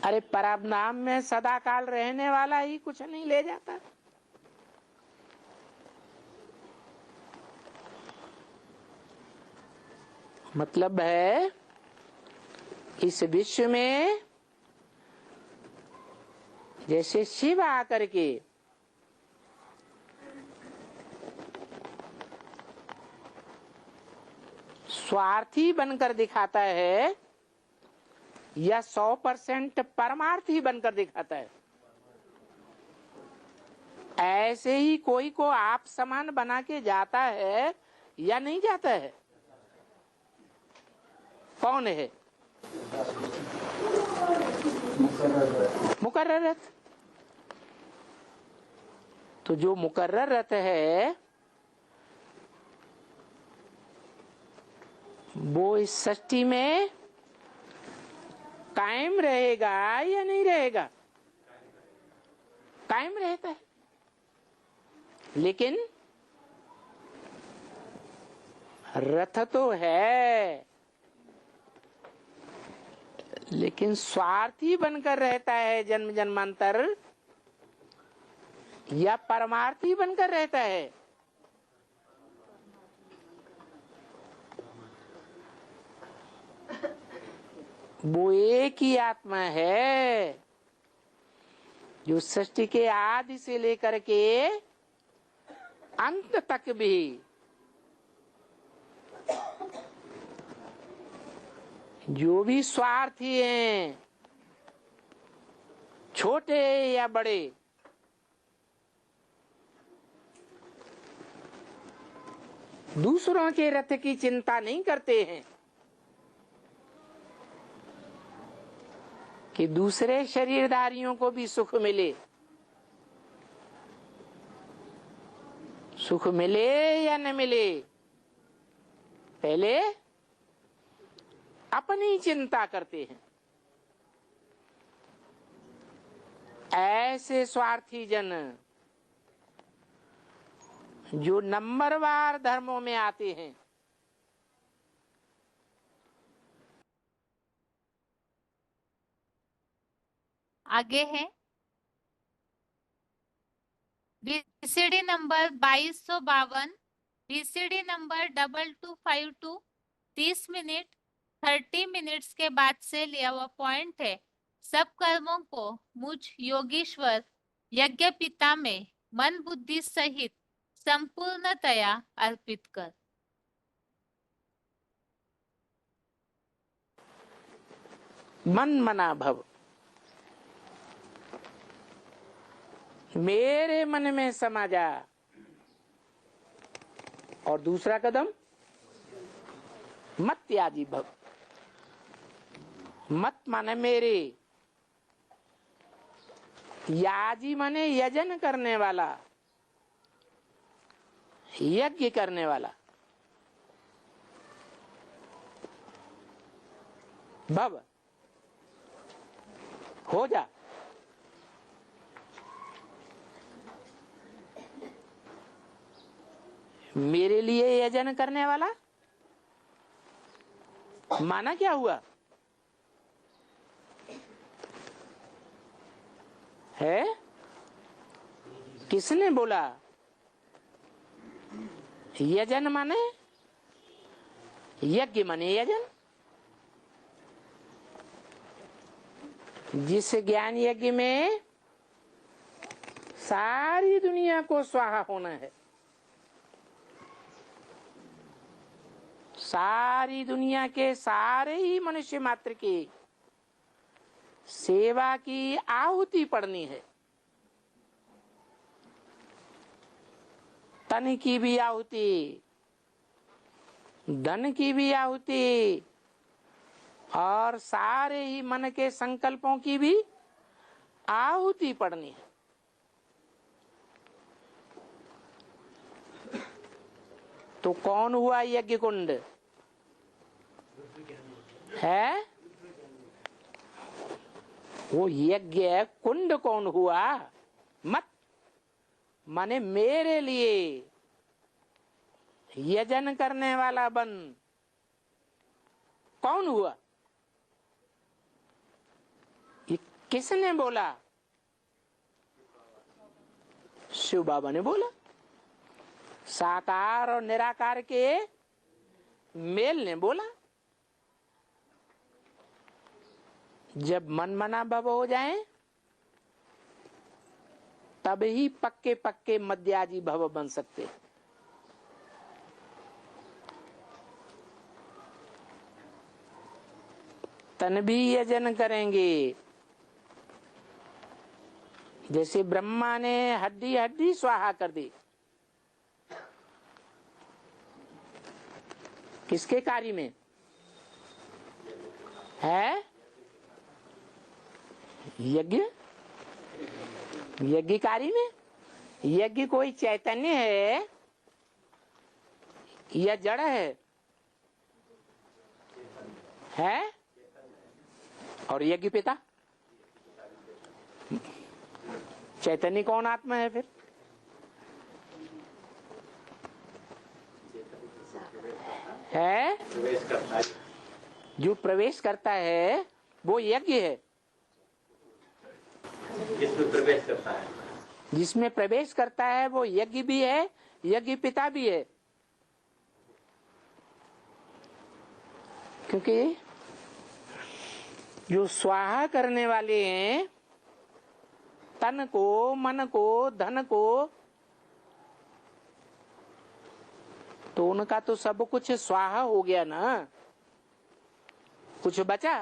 अरे परमधाम में सदा काल रहने वाला ही कुछ नहीं ले जाता। मतलब है इस विश्व में जैसे शिव आकर के स्वार्थी बनकर दिखाता है या 100% परमार्थी बनकर दिखाता है। ऐसे ही कोई को आप समान बना के जाता है या नहीं जाता है? कौन है? मुकर्ररत। तो जो मुकर्ररत है वो इस सृष्टि में कायम रहेगा या नहीं रहेगा? कायम रहता है। लेकिन रथ तो है, लेकिन स्वार्थी बनकर रहता है जन्म जन्मांतर या परमार्थी बनकर रहता है? वो एक ही आत्मा है जो सृष्टि के आदि से लेकर के अंत तक भी जो भी स्वार्थी हैं, छोटे या बड़े, दूसरों के रथ की चिंता नहीं करते हैं कि दूसरे शरीरधारियों को भी सुख मिले। सुख मिले या न मिले, पहले अपनी चिंता करते हैं। ऐसे स्वार्थी जन जो नंबरवार धर्मों में आते हैं, आगे है BCD number 2252, BCD number 2252 30 minute 30 minutes के बाद से लिया हुआ पॉइंट है। सब कर्मों को मुझ योगीश्वर यज्ञ पिता में मन बुद्धि सहित संपूर्णतया अर्पित कर। मन मना भव। मेरे मन में समा जा। और दूसरा कदम मत त्याजी भव। मत माने मेरे, याजी माने यजन करने वाला, यज्ञ करने वाला। भव हो जा। मेरे लिए यजन करने वाला माना क्या हुआ है? किसने बोला? यजन माने यज्ञ माने यजन। जिस ज्ञान यज्ञ में सारी दुनिया को स्वाहा होना है, सारी दुनिया के सारे ही मनुष्य मात्र की सेवा की आहुति पड़नी है। तन की भी आहुति, धन की भी आहुति, और सारे ही मन के संकल्पों की भी आहुति पड़नी है। तो कौन हुआ यज्ञ कुंड है? वो यज्ञ कुंड कौन हुआ? मत माने मेरे लिए यजन करने वाला बन। कौन हुआ? ये किसने बोला? शिव बाबा ने बोला। साकार और निराकार के मेल ने बोला। जब मन मना भव हो जाए तब ही पक्के पक्के मध्याजी भव बन सकते। तन भी यजन करेंगे, जैसे ब्रह्मा ने हड्डी हड्डी स्वाहा कर दी, किसके कार्य में है? यज्ञ, यज्ञकारी में। यज्ञ कोई चैतन्य है या जड़ है? और यज्ञ पिता चैतन्य कौन आत्मा है फिर? है जो प्रवेश करता है वो यज्ञ है, जिसमें प्रवेश करता है, जिसमें प्रवेश करता है वो यज्ञ भी है, यज्ञ पिता भी है। क्योंकि जो स्वाहा करने वाले हैं, तन को, मन को, धन को, तो उनका तो सब कुछ स्वाहा हो गया ना, कुछ बचा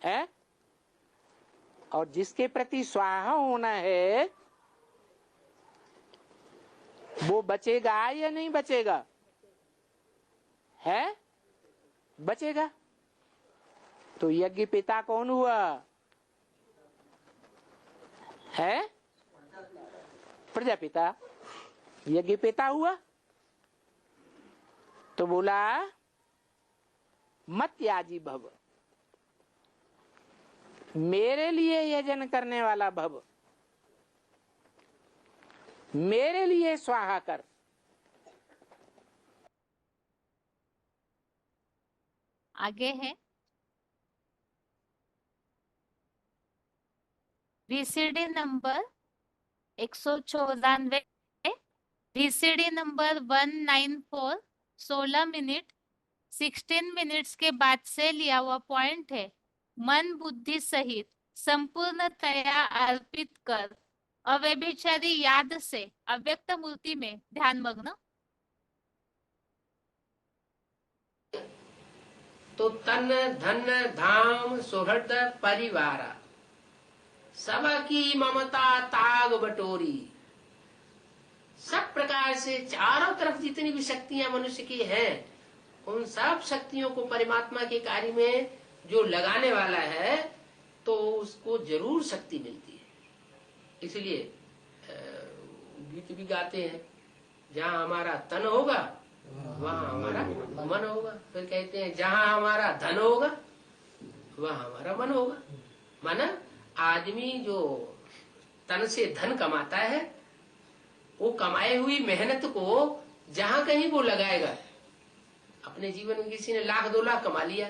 है? और जिसके प्रति स्वाहा होना है वो बचेगा या नहीं बचेगा? है? बचेगा। तो यज्ञ पिता कौन हुआ? है? प्रजापिता यज्ञ पिता हुआ। तो बोला मत याजी भव, मेरे लिए यजन करने वाला भव, मेरे लिए स्वाहा कर। आगे है VCD number 194, VCD number 194, 16 minute 16 minutes के बाद से लिया हुआ पॉइंट है। मन बुद्धि सहित संपूर्णतया अर्पित कर अव्यभिचारी याद से अव्यक्त मूर्ति में ध्यान मग्न। तो तन धन धाम सुहृद परिवारा, सबकी ममता ताग बटोरी। सब प्रकार से चारों तरफ जितनी भी शक्तियां मनुष्य की हैं, उन सब शक्तियों को परमात्मा के कार्य में जो लगाने वाला है तो उसको जरूर शक्ति मिलती है। इसलिए गीत भी गाते हैं, जहाँ हमारा तन होगा वहाँ हमारा मन होगा। फिर कहते हैं जहाँ हमारा धन होगा वहाँ हमारा मन होगा। माना आदमी जो तन से धन कमाता है, वो कमाए हुई मेहनत को जहाँ कहीं वो लगाएगा। अपने जीवन में किसी ने 1,00,000 2 लाख कमा लिया,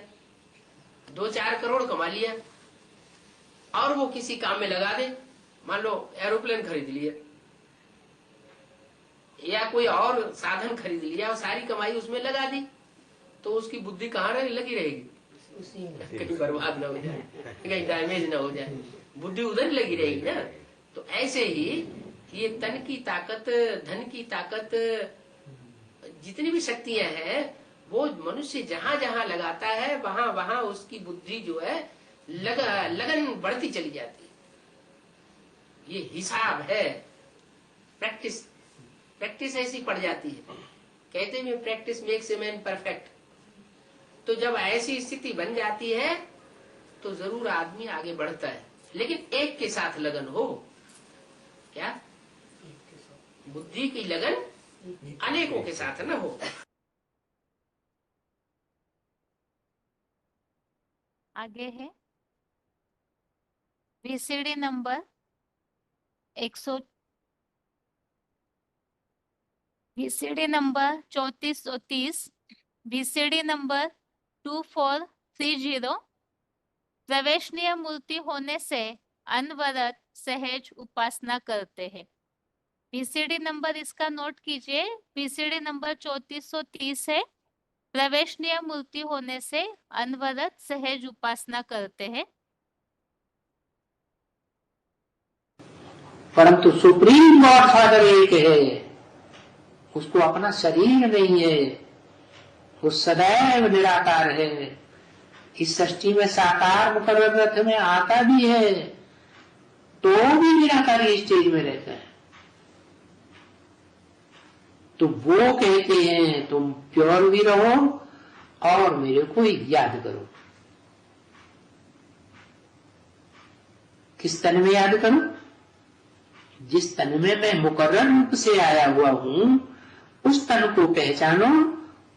2-4 करोड़ कमा लिया, और वो किसी काम में लगा दे। मान लो एरोप्लेन खरीद लिया या कोई और साधन खरीद लिया और सारी कमाई उसमें लगा दी, तो उसकी बुद्धि कहाँ लगी रहेगी? कहीं बर्बाद न हो जाए, कहीं डैमेज न हो जाए, बुद्धि उधर लगी रहेगी ना। तो ऐसे ही ये तन की ताकत, धन की ताकत, जितनी भी शक्तियां हैं, वो मनुष्य जहां जहां लगाता है वहां वहां उसकी बुद्धि जो है लगन बढ़ती चली जाती है। ये हिसाब है। प्रैक्टिस ऐसी पड़ जाती है। कहते हैं practice makes a man perfect. तो जब ऐसी स्थिति बन जाती है तो जरूर आदमी आगे बढ़ता है, लेकिन एक के साथ लगन हो। क्या बुद्धि की लगन अनेकों के साथ न हो। आगे है VCD number 100, VCD number 3430, VCD number 2430। प्रवेशनीय मूर्ति होने से अनवरत सहज उपासना करते हैं। VCD नंबर इसका नोट कीजिए, VCD नंबर 3430 है। प्रवेशनीय मूर्ति होने से अनवरत सहज उपासना करते हैं। परंतु सुप्रीम गॉड फादर एक है, उसको अपना शरीर नहीं है, वो सदैव निराकार है। इस सृष्टि में साकार मुकर्रर रथ में आता भी है, तो भी निराकारी स्टेज में रहता है। तो वो कहते हैं तुम प्योर भी रहो और मेरे को याद करो। किस तन में याद करो? जिस तन में मैं मुकर्रर रूप से आया हुआ हूं उस तन को पहचानो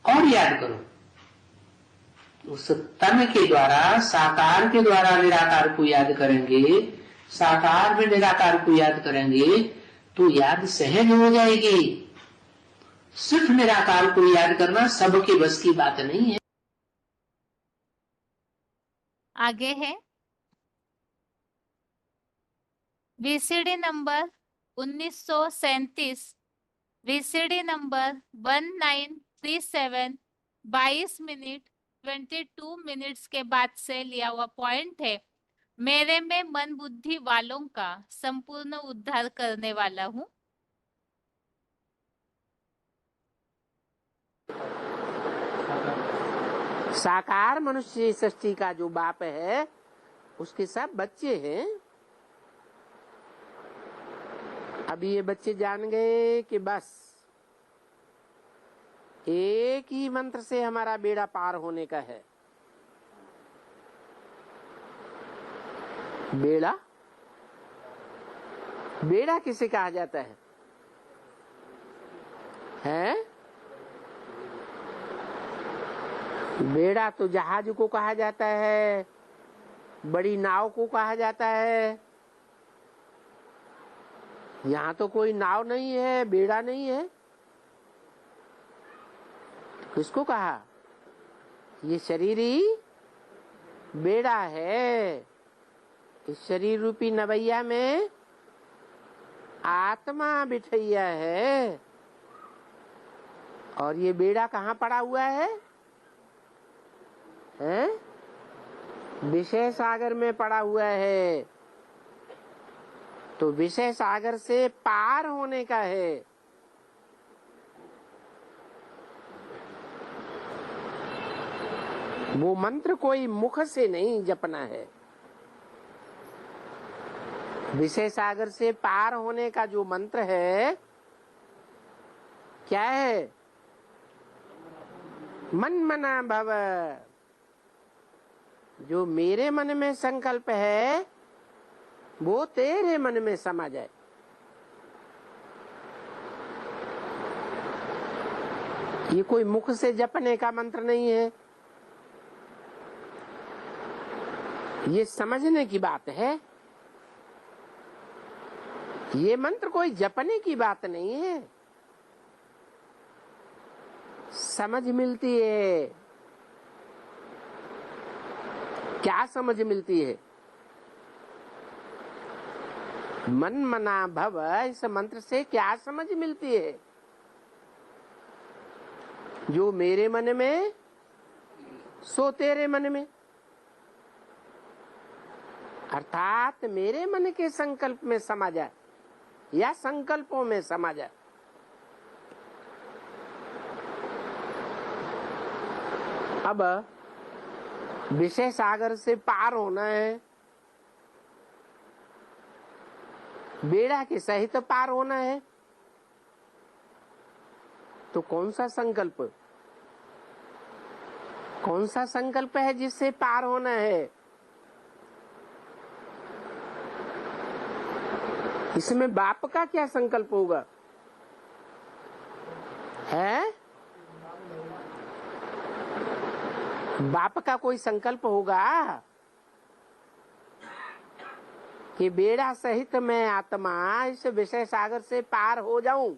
और याद करो। उस तन के द्वारा, साकार के द्वारा निराकार को याद करेंगे, साकार में निराकार को याद करेंगे तो याद सहज हो जाएगी। सिर्फ निराकार को याद करना सबके बस की बात नहीं है। आगे है VCD number 1937, VCD number 1937, 22 minute 22 minutes के बाद से लिया हुआ पॉइंट है। मेरे में मन बुद्धि वालों का संपूर्ण उद्धार करने वाला हूँ। साकार मनुष्य सृष्टि का जो बाप है उसके सब बच्चे हैं। अभी ये बच्चे जान गए कि बस एक ही मंत्र से हमारा बेड़ा पार होने का है। बेड़ा, बेड़ा किसे कहा जाता है? हैं? बेड़ा तो जहाज को कहा जाता है, बड़ी नाव को कहा जाता है। यहाँ तो कोई नाव नहीं है, बेड़ा नहीं है, किसको कहा? ये शरीर ही बेड़ा है। इस शरीर रूपी नवैया में आत्मा बिठैया है और ये बेड़ा कहाँ पड़ा हुआ है? हैं? विषय सागर में पड़ा हुआ है। तो विषय सागर से पार होने का है। वो मंत्र कोई मुख से नहीं जपना है। विषय सागर से पार होने का जो मंत्र है क्या है? मन मना भव। जो मेरे मन में संकल्प है वो तेरे मन में समा जाए। ये कोई मुख से जपने का मंत्र नहीं है, ये समझने की बात है। ये मंत्र कोई जपने की बात नहीं है, समझ मिलती है। क्या समझ मिलती है? मन मना भव, इस मंत्र से क्या समझ मिलती है? जो मेरे मन में सो तेरे मन में, अर्थात मेरे मन के संकल्प में समा जाए या संकल्पों में समा जाए। अब विषय सागर से पार होना है, बेड़ा के सहित पार होना है, तो कौन सा संकल्प, कौन सा संकल्प है जिससे पार होना है? इसमें बाप का क्या संकल्प होगा? है? बाप का कोई संकल्प होगा कि बेड़ा सहित मैं आत्मा इस विषय सागर से पार हो जाऊं?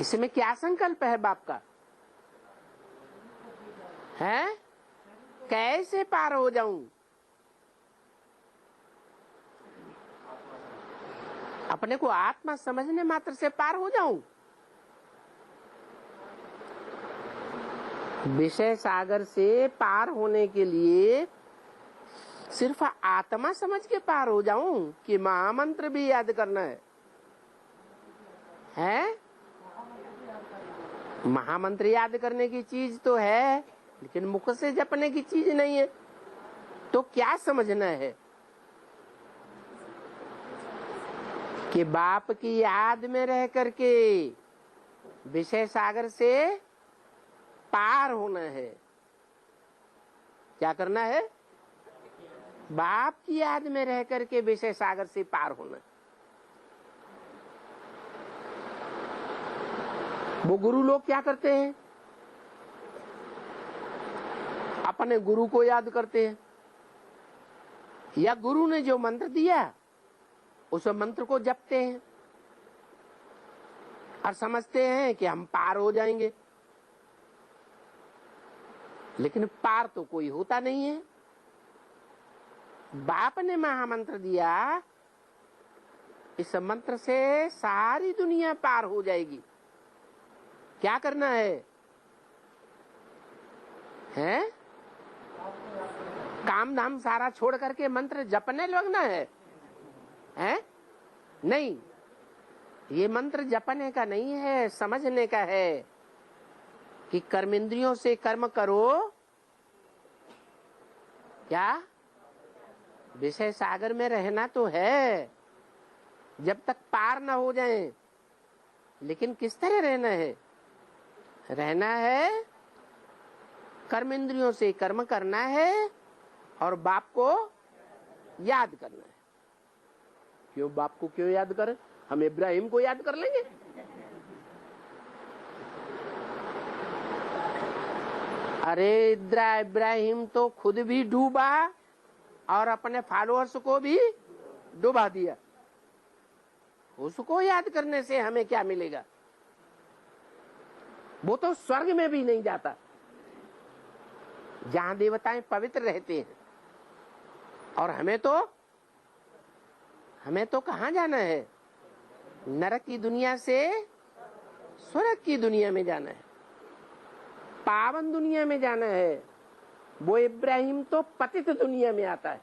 इसमें क्या संकल्प है बाप का? है? कैसे पार हो जाऊं? अपने को आत्मा समझने मात्र से पार हो जाऊं? विषय सागर से पार होने के लिए सिर्फ आत्मा समझ के पार हो जाऊं कि महामंत्र भी याद करना है? हैं? महामंत्र याद करने की चीज तो है, लेकिन मुख से जपने की चीज नहीं है। तो क्या समझना है कि बाप की याद में रह करके विषय सागर से पार होना है। क्या करना है? बाप की याद में रह करके विषय सागर से पार होना। वो गुरु लोग क्या करते हैं? अपने गुरु को याद करते हैं, या गुरु ने जो मंत्र दिया उस मंत्र को जपते हैं और समझते हैं कि हम पार हो जाएंगे। लेकिन पार तो कोई होता नहीं है। बाप ने महामंत्र दिया, इस मंत्र से सारी दुनिया पार हो जाएगी। क्या करना है? हैं? काम धाम सारा छोड़ करके मंत्र जपने लगना है? हैं? नहीं, ये मंत्र जपने का नहीं है, समझने का है कि कर्मेंद्रियों से कर्म करो। क्या? विषय सागर में रहना तो है जब तक पार ना हो जाए। लेकिन किस तरह रहना है? रहना है, कर्मेंद्रियों से कर्म करना है और बाप को याद करना है। क्यों बाप को क्यों याद करें? हम इब्राहिम को याद कर लेंगे। अरे इब्राहिम तो खुद भी डूबा और अपने फॉलोअर्स को भी डुबा दिया। उसको याद करने से हमें क्या मिलेगा? वो तो स्वर्ग में भी नहीं जाता, जहां देवताएं पवित्र रहते हैं। और हमें तो कहां जाना है? नरक की दुनिया से स्वर्ग की दुनिया में जाना है, पावन दुनिया में जाना है। वो इब्राहिम तो पतित दुनिया में आता है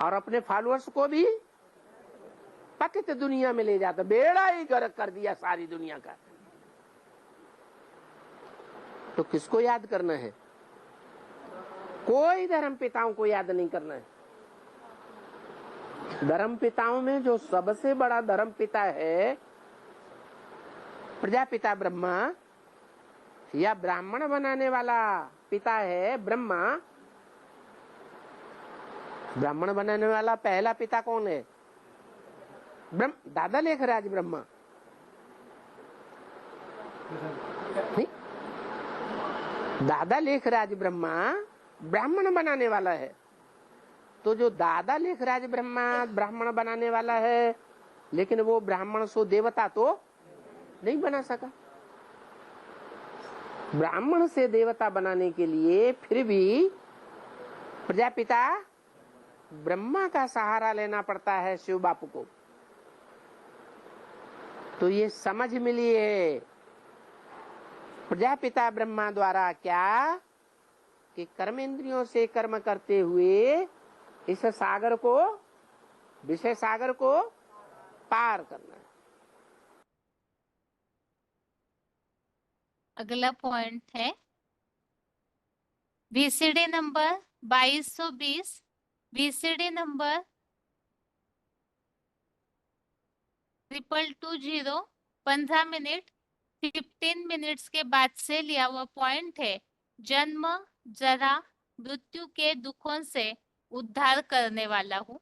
और अपने फॉलोअर्स को भी पतित दुनिया में ले जाता। बेड़ा ही गर्क कर दिया सारी दुनिया का। तो किसको याद करना है? कोई धर्म पिताओं को याद नहीं करना है। धर्म पिताओं में जो सबसे बड़ा धर्म पिता है प्रजापिता ब्रह्मा, या ब्राह्मण बनाने वाला पिता है ब्रह्मा। ब्राह्मण बनाने वाला पहला पिता कौन है? दादा लेखराज ब्रह्मा। नहीं, दादा लेखराज ब्रह्मा ब्राह्मण बनाने वाला है। तो जो दादा लेखराज ब्रह्मा ब्राह्मण बनाने वाला है, लेकिन वो ब्राह्मण सो देवता तो नहीं बना सका। ब्राह्मण से देवता बनाने के लिए फिर भी प्रजापिता ब्रह्मा का सहारा लेना पड़ता है, शिव बापू को। तो ये समझ मिली है प्रजापिता ब्रह्मा द्वारा क्या, कि कर्मेंद्रियों से कर्म करते हुए इस सागर को, विषय सागर को पार करना है। अगला पॉइंट है VCD number 2220, VCD number 2220 15 minute 15 minutes के बाद से लिया हुआ पॉइंट है। जन्म जरा मृत्यु के दुखों से उद्धार करने वाला हूँ।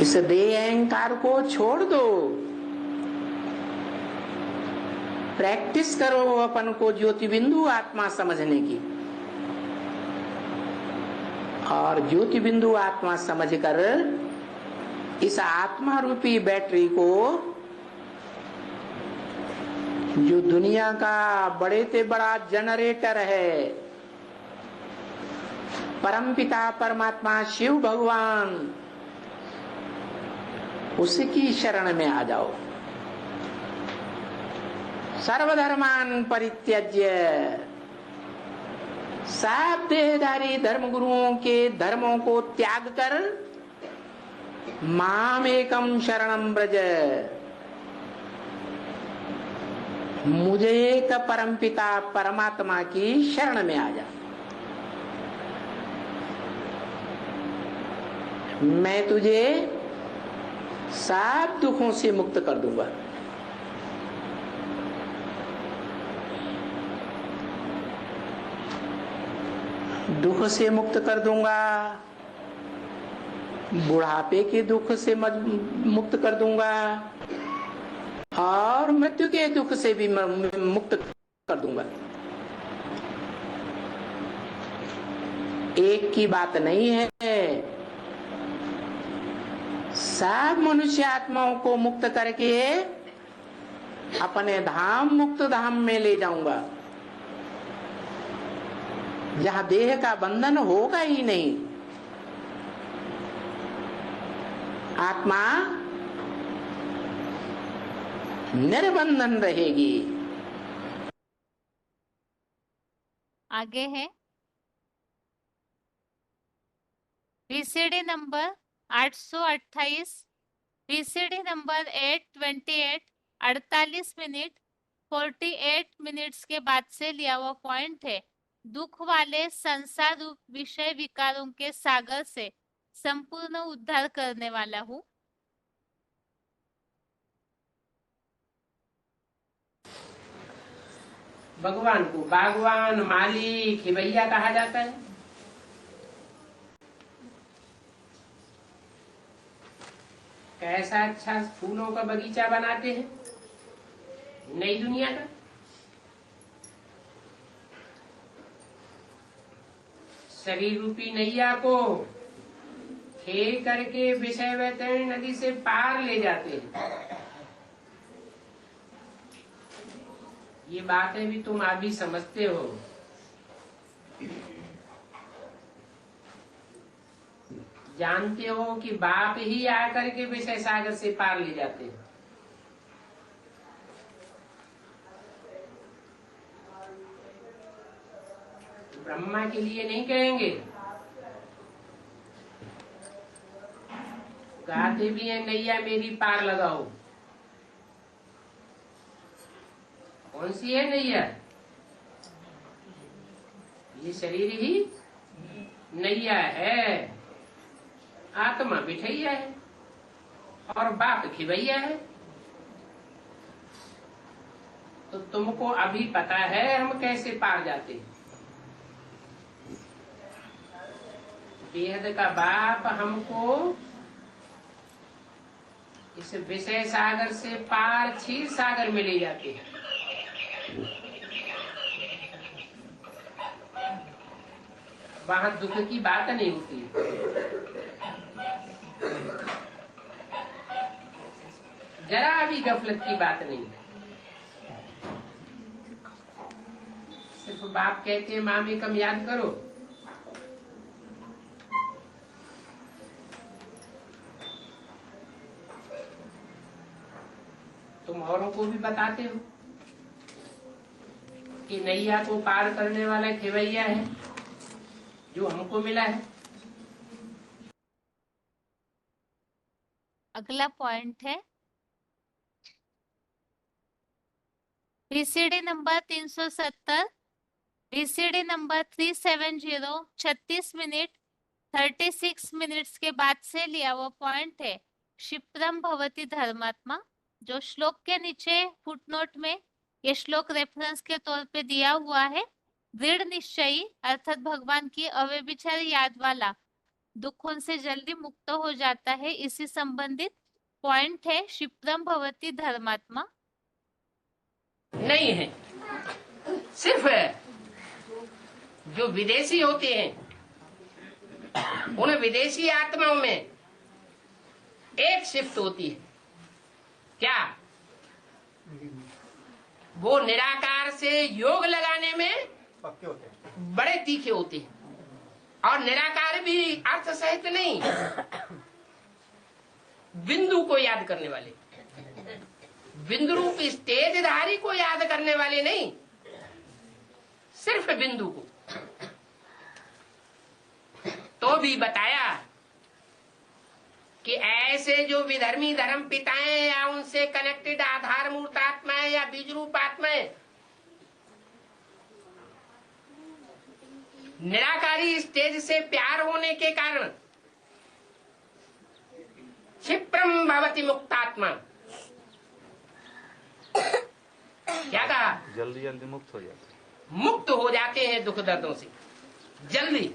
इस देह अहंकार को छोड़ दो, प्रैक्टिस करो अपन को ज्योति बिंदु आत्मा समझने की। और ज्योति बिंदु आत्मा समझकर इस आत्मा रूपी बैटरी को, जो दुनिया का बड़े से बड़ा जनरेटर है, परमपिता परमात्मा शिव भगवान, उसकी शरण में आ जाओ। सर्वधर्मान परित्यज्य, सब देहधारी धर्म गुरुओं के धर्मों को त्याग कर माम एकम शरणम ब्रज, मुझे एक परमपिता परमात्मा की शरण में आ जा। मैं तुझे सब दुखों से मुक्त कर दूंगा। दुख से मुक्त कर दूंगा, बुढ़ापे के दुख से मुक्त कर दूंगा और मृत्यु के दुख से भी मुक्त कर दूंगा। एक की बात नहीं है, सब मनुष्य आत्माओं को मुक्त करके अपने धाम मुक्त धाम में ले जाऊंगा, जहां देह का बंधन होगा ही नहीं। आत्मा निर्बंधन रहेगी। आगे है VCD number 828, VCD number 828, 48 minute 48 minutes के बाद से लिया हुआ पॉइंट है। दुख वाले संसार रूप विषय विकारों के सागर से संपूर्ण उद्धार करने वाला हूँ। भगवान को बागवान, माली, खिवैया कहा जाता है। कैसा अच्छा फूलों का बगीचा बनाते हैं नई दुनिया का। शरीर रूपी नैया को खेल करके विषय वैतरणी नदी से पार ले जाते हैं। ये बातें भी तुम अभी समझते हो। जानते हो कि बाप ही आकर के विषय सागर से पार ले जाते हैं। ब्रह्मा के लिए नहीं कहेंगे, गाते भी है नैया मेरी पार लगाओ। कौन सी है नैया? ये शरीर ही नैया है, आत्मा बिठैया है और बाप खिवैया है। तो तुमको अभी पता है हम कैसे पार जाते हैं। बेहद का बाप हमको इस विषय सागर से पार क्षीर सागर में ले जाते हैं। वहां दुख की बात नहीं होती, जरा भी गफलत की बात नहीं। सिर्फ बाप कहते हैं मामी कम याद करो, तुम औरों को भी बताते हो कि नैया को पार करने वाला खेवैया है जो हमको मिला है। अगला पॉइंट है VCD number 370, VCD number 370, 36 minute 36 minutes के बाद से लिया हुआ पॉइंट है। क्षिप्रम भवति धर्मात्मा, जो श्लोक के नीचे फुटनोट में ये श्लोक रेफरेंस के तौर पे दिया हुआ है। दृढ़ निश्चयी अर्थात भगवान की अव्यभिचार याद वाला दुखों से जल्दी मुक्त हो जाता है, इसी संबंधित पॉइंट है। क्षिप्रम भवति धर्मात्मा नहीं है, सिर्फ जो विदेशी होते हैं उन विदेशी आत्माओं में एक शिफ्ट होती है। क्या? वो निराकार से योग लगाने में पक्के होते हैं, बड़े तीखे होते हैं। और निराकार भी अर्थ सहित नहीं, बिंदु को याद करने वाले, बिंदु रूप स्टेजधारी को याद करने वाले नहीं, सिर्फ बिंदु को। तो भी बताया कि ऐसे जो विधर्मी धर्म पिताएं या उनसे कनेक्टेड आधार मूर्त आत्माएं या बीज रूप आत्माएं निराकारी स्टेज से प्यार होने के कारण क्षिप्रम भवति मुक्तात्मा, क्या कहा? जल्दी जल्दी मुक्त हो जाते हैं। मुक्त हो जाते हैं दुख दर्दों से जल्दी।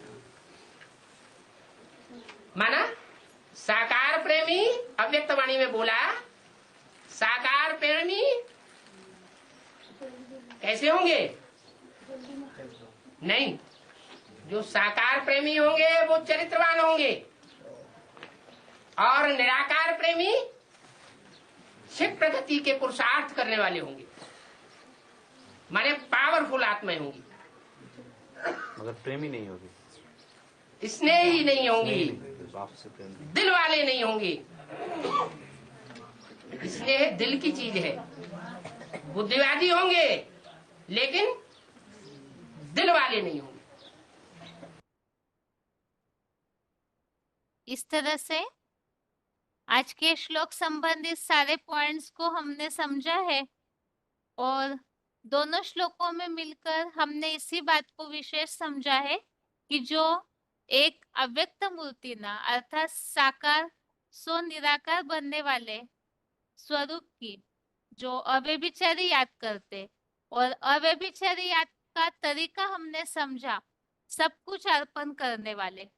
माना साकार प्रेमी, अव्यक्त वाणी में बोला, साकार प्रेमी कैसे होंगे? नहीं, जो साकार प्रेमी होंगे वो चरित्रवान होंगे, और निराकार प्रेमी शिव प्रगति के पुरुषार्थ करने वाले होंगे, माने पावरफुल आत्माएं होंगी, मगर प्रेमी नहीं होगी, स्नेही नहीं होंगी, बाप से प्रेम नहीं। दिल वाले नहीं होंगे। स्नेह दिल की चीज है। बुद्धिवादी होंगे लेकिन दिल वाले नहीं होंगे। इस तरह से आज के श्लोक संबंधित सारे पॉइंट्स को हमने समझा है, और दोनों श्लोकों में मिलकर हमने इसी बात को विशेष समझा है कि जो एक अव्यक्त मूर्ति ना अर्थात साकार सो निराकार बनने वाले स्वरूप की जो अव्यभिचारी याद करते, और अव्यभिचारी याद का तरीका हमने समझा, सब कुछ अर्पण करने वाले,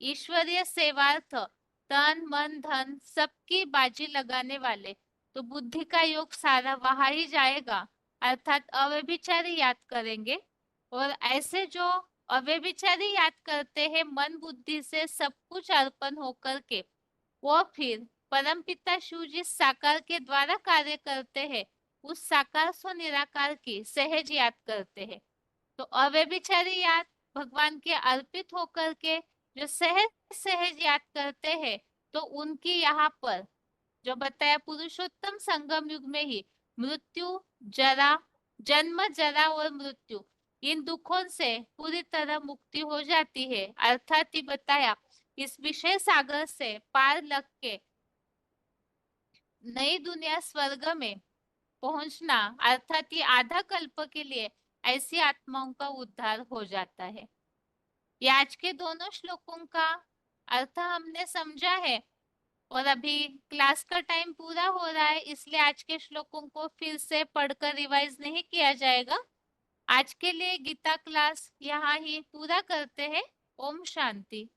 ईश्वरीय सेवार्थ तन मन धन सबकी बाजी लगाने वाले, तो बुद्धि का योग सारा वहां ही जाएगा, अर्थात अव्यभिचारी याद करेंगे। और ऐसे जो अव्यभिचारी याद करते हैं मन बुद्धि से सब कुछ अर्पण होकर के, वो फिर परमपिता शिव जिस साकार के द्वारा कार्य करते हैं उस साकार सो निराकार की सहज याद करते हैं। तो अव्यभिचारी याद भगवान के अर्पित होकर के जो सहज सहज याद करते हैं, तो उनकी यहाँ पर जो बताया पुरुषोत्तम संगम युग में ही मृत्यु जरा जन्म जरा और मृत्यु इन दुखों से पूरी तरह मुक्ति हो जाती है, अर्थात ही बताया इस विषय सागर से पार लग के नई दुनिया स्वर्ग में पहुंचना, अर्थात ये आधा कल्प के लिए ऐसी आत्माओं का उद्धार हो जाता है। ये आज के दोनों श्लोकों का अर्थ हमने समझा है, और अभी क्लास का टाइम पूरा हो रहा है, इसलिए आज के श्लोकों को फिर से पढ़कर रिवाइज नहीं किया जाएगा। आज के लिए गीता क्लास यहाँ ही पूरा करते हैं। ओम शांति।